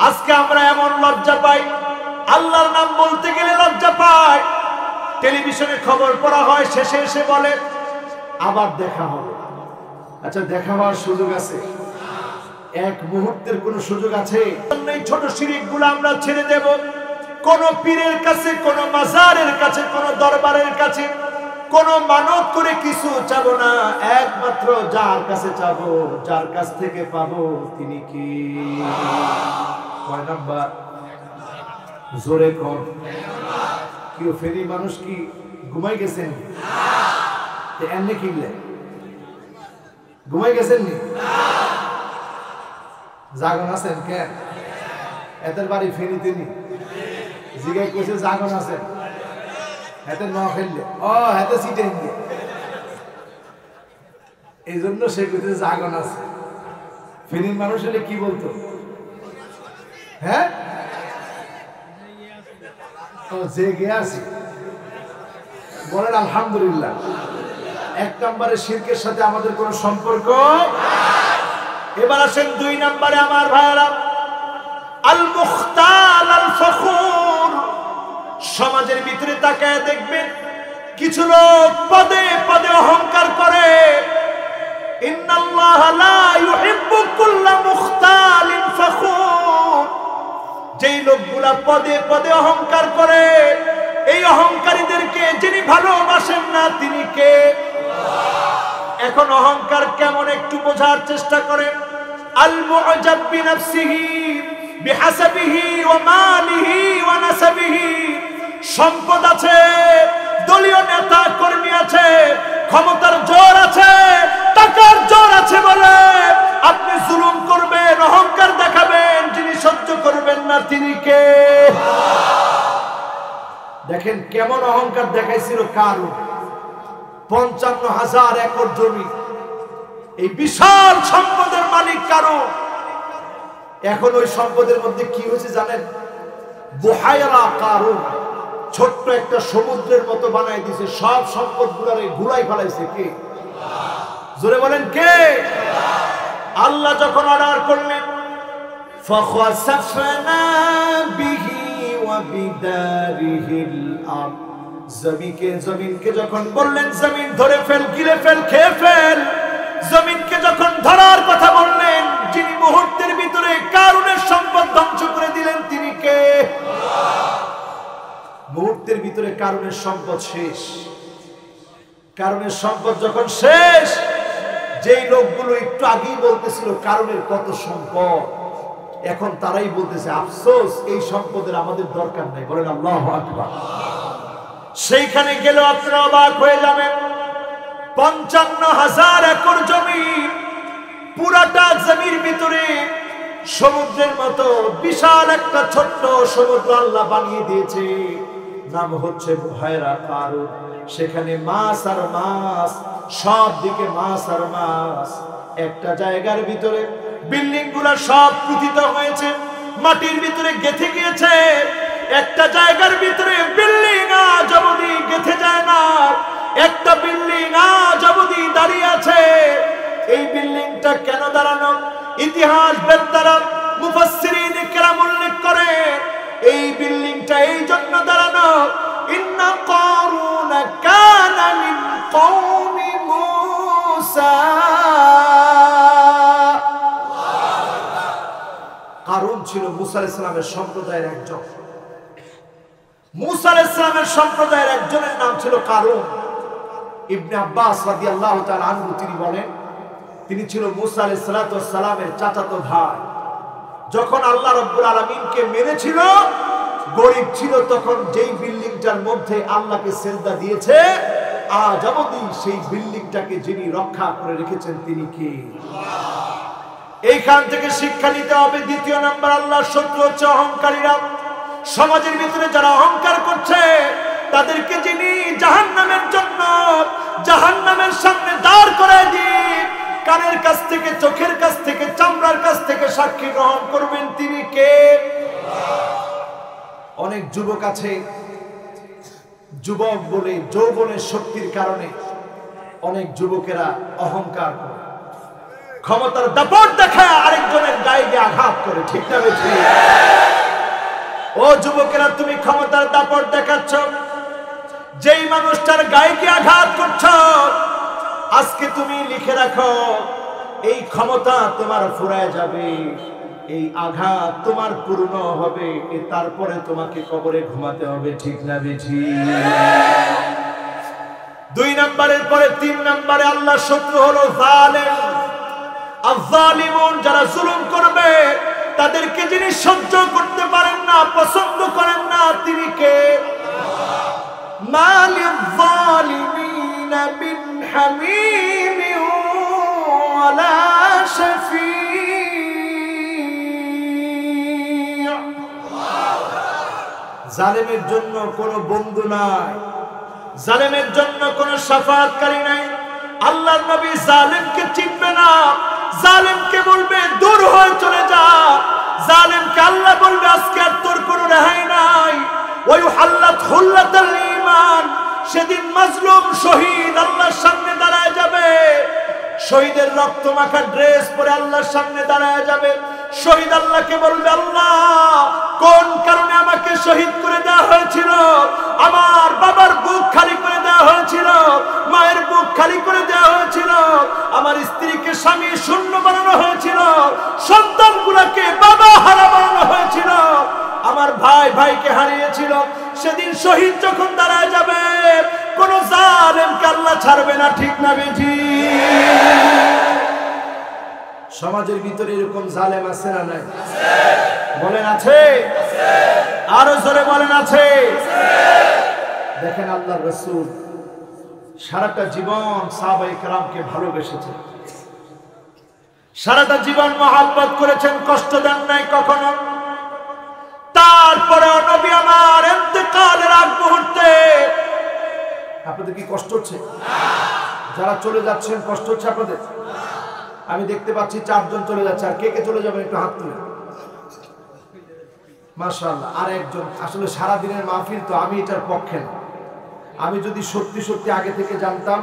আজকে আমরা এমন লজ্জা পাই, আল্লাহর নাম বলতে গেলে লজ্জা পাই। টেলিভিশনে খবর পড়া হয়, শেষে এসে বলে আবার দেখা হবে। আচ্ছা দেখা হওয়ার সুযোগ আছে? এক মুহূর্তের কোন সুযোগ আছে? এই ছোট শিরকগুলো আমরা ছেড়ে দেব। কোন পীরের কাছে, কোন মাজারের কাছে, কোন দরবারের কাছে কোন মানত করে কিছু চাবো না, একমাত্র যার কাছে চাবো, যার কাছ থেকে পাবো তিনি কি? কয় নাম্বার? জোরে কর। কেউ ফেরি মানুষ কি ঘুমাই গেছেন? এমনি কিনলে ঘুমাই গেছেন নি? জাগন আছেন কেন? এদের বাড়ি ফেরিতে নি জিগাই কইছে জাগন আছেন, হাতে ন ফেললে ও হাতে সিটে দিয়ে, এই জন্য সে কইছে জাগন আছে। ফেরির মানুষ হলে কি বলতো? হ্যাঁ ও জেগে আছি বলেন আলহামদুলিল্লাহ। এক নম্বরে শিরকের সাথে আমাদের কোনো সম্পর্ক। এবার আসেন দুই নম্বরে আমার ভাইরা, আল মুখতাল আল ফখুর। সমাজের ভিতরে তাকায় দেখবেন কিছু লোক পদে পদে অহংকার করে। ইন্নাল্লাহা লা ইউহিব্বু কুল্লা মুখতালিন ফখুর। যেই লোকগুলা পদে পদে অহংকার করে, এই অহংকারীদেরকে যিনি ভালোবাসেন না তিনি কে? এখন অহংকার কেমন একটু বোঝার চেষ্টা করেন। আল মুআজাব বিনাফসিহি বিহাসাবিহি ওয়া মালিহি ওয়া নাসাবিহি। সম্পদ আছে, দলীয় নেতা কর্মী আছে, ক্ষমতার জোর আছে, টাকার জোর আছে বলে আপনি জুলুম করবেন, অহংকার দেখাবেন, যিনি সহ্য করবেন না তিনি কে? দেখেন কেমন অহংকার দেখাইছিল কারুন। 55,000 একর জমি, এই বিশাল সম্পদের মালিক কারুন। এখন ওই সম্পদের মধ্যে কি হয়েছে জানেন? বুহায়রা কারুন, ছোট্ট একটা সমুদ্রের মতো বানাই দিয়েছে, সব সম্পদ গুলারে ঘুরাই ফেলাইছে। কে? জোরে বলেন কে? আল্লাহ যখন অর্ডার করলেন ফাখাসাফনা বিহি ওয়া বিদারিহিল আরদ, জমিনকে যখন বললেন জমিন ধরে ফেল, গিলে ফেল, খেয়ে ফেল, জমিনকে যখন ধরার কথা বললেন, যিনি মুহূর্তের ভিতরে কারুনের সম্পদ ধ্বংস করে দিলেন তিনি কে? মুহূর্তের ভিতরে কারুনের সম্পদ শেষ। কারুনের সম্পদ যখন শেষ, যেই লোকগুলো একটু আগেই বলতেছিল কারুনের কত সম্পদ, এখন তারাই বলতেছে আফসোস এই সম্পদের আমাদের দরকার নাই। বলেন আল্লাহু আকবার। সেইখানে গেলে আপনারা অবাক হয়ে যাবেন, 55,000 একর জমি, পুরাটা জমির ভিতরে সমুদ্রের মতো বিশাল একটা ছোট্ট সমুদ্র আল্লাহ বানিয়ে দিয়েছে, নাম হচ্ছে বুহায়রা কারুন। সেখানে মাছ আর মাছ, সব দিকে মাছ আর মাছ। একটা জায়গার ভিতরে বিল্ডিং গুলা সব পুতিত হয়েছে, মাটির ভিতরে গেঁথে গিয়েছে। একটা জায়গার ভিতরে বিল্ডিং আজ অবধি গেঁথে যায় না, একটা বিল্ডিং আজ অবধি দাঁড়িয়ে আছে। এই বিল্ডিংটা কেন দাঁড়ানো? ইতিহাস বেত্তারা মুফাসসিরিন কেরাম উল্লেখ করে এই বিল্ডিংটা এই জন্য দাঁড়ানো, ইন্না কারুন কানা মিন কওমি মূসা। কারুন ছিল মূসা আলাইহিস সালামের সম্প্রদায়ের একজন। মূসা আলাইহিস সালামের সম্প্রদায়ের একজনের নাম ছিল কারুন। ইবনে আব্বাস রাদিয়াল্লাহু তাআলা আনহু তিনি বলেন, তিনি ছিল মূসা আলাইহিস সালামের চাচাতো ভাই। যখন আল্লাহ রাব্বুল আলামিনকে মেনেছিল, গরীব ছিল, তখন যেই বিল্ডিংটার মধ্যে আল্লাহকে সিজদা দিয়েছে, আজ অবধি সেই বিল্ডিংটাকে যিনি রক্ষা করে রেখেছেন তিনি কে? এইখান থেকে শিক্ষা নিতে হবে। দ্বিতীয় নাম্বার, আল্লাহর শত্রু হচ্ছে অহংকারীরা। সমাজের ভিতরে যারা অহংকার করছে, তাদেরকে যিনি জাহান্নামের জন্য জাহান্নামের সামনে দাঁড় করে দিয়ে কানের কাছ থেকে, চোখের কাছ থেকে, চামড়ার কাছ থেকে সাক্ষী গ্রহণ করবেন তিনি কে? অনেক যুবক আছে, যুবক বলে যৌবনের শক্তির কারণে অনেক যুবকেরা অহংকার করে, ক্ষমতার দাপট দেখায় আরেকজনের গায়ে গিয়ে আঘাত করে। ঠিক না বেঠিক? ও যুবকেরা, তুমি ক্ষমতার দাপট দেখাচ্ছ, যেই মানুষটার গায়ে গিয়ে আঘাত করছ, আজকে তুমি লিখে রাখো, এই ক্ষমতা তোমার ফুরায় যাবে, এই আঘাত তোমার পূর্ণ হবে, তারপরে তোমাকে কবরে ঘুমাতে হবে। ঠিক না বেঠিক? 2 নম্বরের পরে 3 নম্বরে আল্লাহর শত্রু হলো জালেম। আয-যালিমুন, যারা জুলুম করবে, তাদেরকে যিনি সহ্য করতে পারেন না, পছন্দ করেন না, তিনি কে? মালিল যালিমিনা বিন হামিম ওয়ালা শাফি। জালেমের জন্য কোনো বন্ধু নাই, জালেমের জন্য কোনো শাফাআতকারী নাই। আল্লাহর নবী জালেমকে চিনবে না, জালেমকে বলবে দূর হয়ে চলে যা। জালেমকে আল্লাহ বলবে আজকে আর তোর কোনো রেহাই নাই। ওই হাল্লাত হুল্লাতুল ঈমান, সেদিন মাজলুম শহীদ আল্লাহর সামনে দাঁড়ায় যাবে, শহীদের রক্ত মাখা ড্রেস পরে আল্লাহর সামনে দাঁড়ায় যাবে। শহীদ আল্লাহকে বলবে, আল্লাহ কোন কারণে আমাকে শহীদ করে দেওয়া হয়েছিল? আমার বাবার বুক খালি করে দেওয়া হয়েছিল, মায়ের বুক খালি করে দেওয়া হয়েছিল, আমার স্ত্রীকে স্বামী শূন্য বানানো হয়েছিল, সন্তানগুলোকে বাবা হারা বানানো হয়েছিল, আমার ভাই ভাইকে হারিয়েছিল। সেদিন শহীদ যখন দাঁড়ায় যাবে, কোন জালেমকে আল্লাহ ছাড়বে না। ঠিক না বেঠিক? সমাজের ভিতরে এরকম জালেম আছে না নাই? বলেন আছে? আরো জোরে বলেন আছে? দেখেন, আল্লাহর রাসূল সারাটা জীবন সাহাবায়ে কেরামকে ভালোবেসেছেন, সারাটা জীবন মহব্বত করেছেন, কষ্ট দেন নাই কখনো। তারপরে নবী আমার ইন্তেকালের আগ মুহূর্তে, আপনাদের কি কষ্ট হচ্ছে? যারা চলে যাচ্ছেন কষ্ট হচ্ছে আপনাদের? আমি দেখতে পাচ্ছি 4 জন চলে যাচ্ছে, আর কে কে চলে যাবেন একটু হাত তুলে। মাশাআল্লাহ। আর একজন, আসলে সারা দিনের মাহফিল তো, আমি এটার পক্ষে না। আমি যদি সত্যি সত্যি আগে থেকে জানতাম,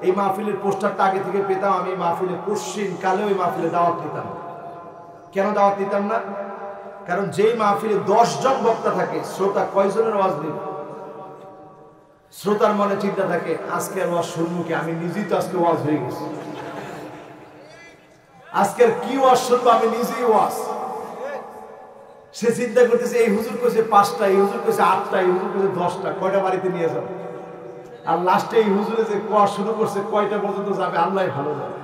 এই মাহফিলের পোস্টারটা আগে থেকে পেতাম, আমি মাহফিলে পশ্চিম কালে ওই মাহফিলে দাওয়াত দিতাম। কেন দাওয়াত দিতাম না? কারণ যেই মাহফিলে 10 জন বক্তা থাকে, শ্রোতা কয়জনের ওয়াজ নেবে? শ্রোতার মনে চিন্তা থাকে, আজকে আর ওয়াজ শুনবো কি? আমি নিজেই তো আজকে ওয়াজ হয়ে গেছি, আজকের কি ওয়াজ শুনবো? আমি নিজেই ওয়াজ। সে চিন্তা করতেছে, এই হুজুর কইছে 5টা, এই হুজুর কইছে 8টা, এই হুজুর কইছে 10টা, কয়টা বাড়িতে নিয়ে যাবে? আর লাস্টে এই হুজুরে যে ওয়াজ শুরু করছে, কয়টা পর্যন্ত যাবে আল্লাহই ভালো জানে।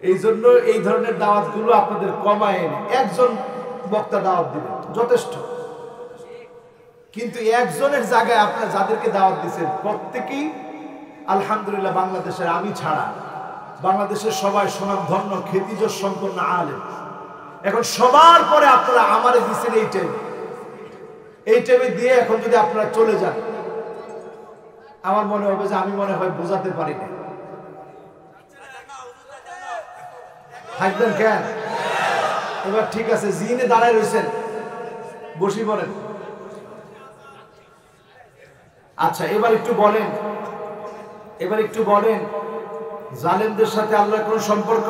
এই জন্য এই ধরনের দাওয়াতগুলো আপনাদের কমায় এনে একজন বক্তা দাওয়াত দিবেন যথেষ্ট, কিন্তু একজনের জায়গায় আপনারা যাদেরকে দাওয়াত দিচ্ছেন প্রত্যেকেই আলহামদুলিল্লাহ বাংলাদেশের, আমি ছাড়া বাংলাদেশের সবাই সুনামধন্য খ্যাতিযশ সম্পন্ন আলেম। এখন সবার পরে আপনারা আমারে দিচ্ছেন এই টাইমে দিয়ে এখন যদি আপনারা চলে যান, আমার মনে হবে যে আমি মনে হয় বোঝাতে পারি না। থাকবেন কেন? এবার ঠিক আছে, জিনে দাঁড়ায় রয়েছেন, বসি বলেন। আচ্ছা এবার একটু বলেন জালেমদের সাথে আল্লাহর কোন সম্পর্ক?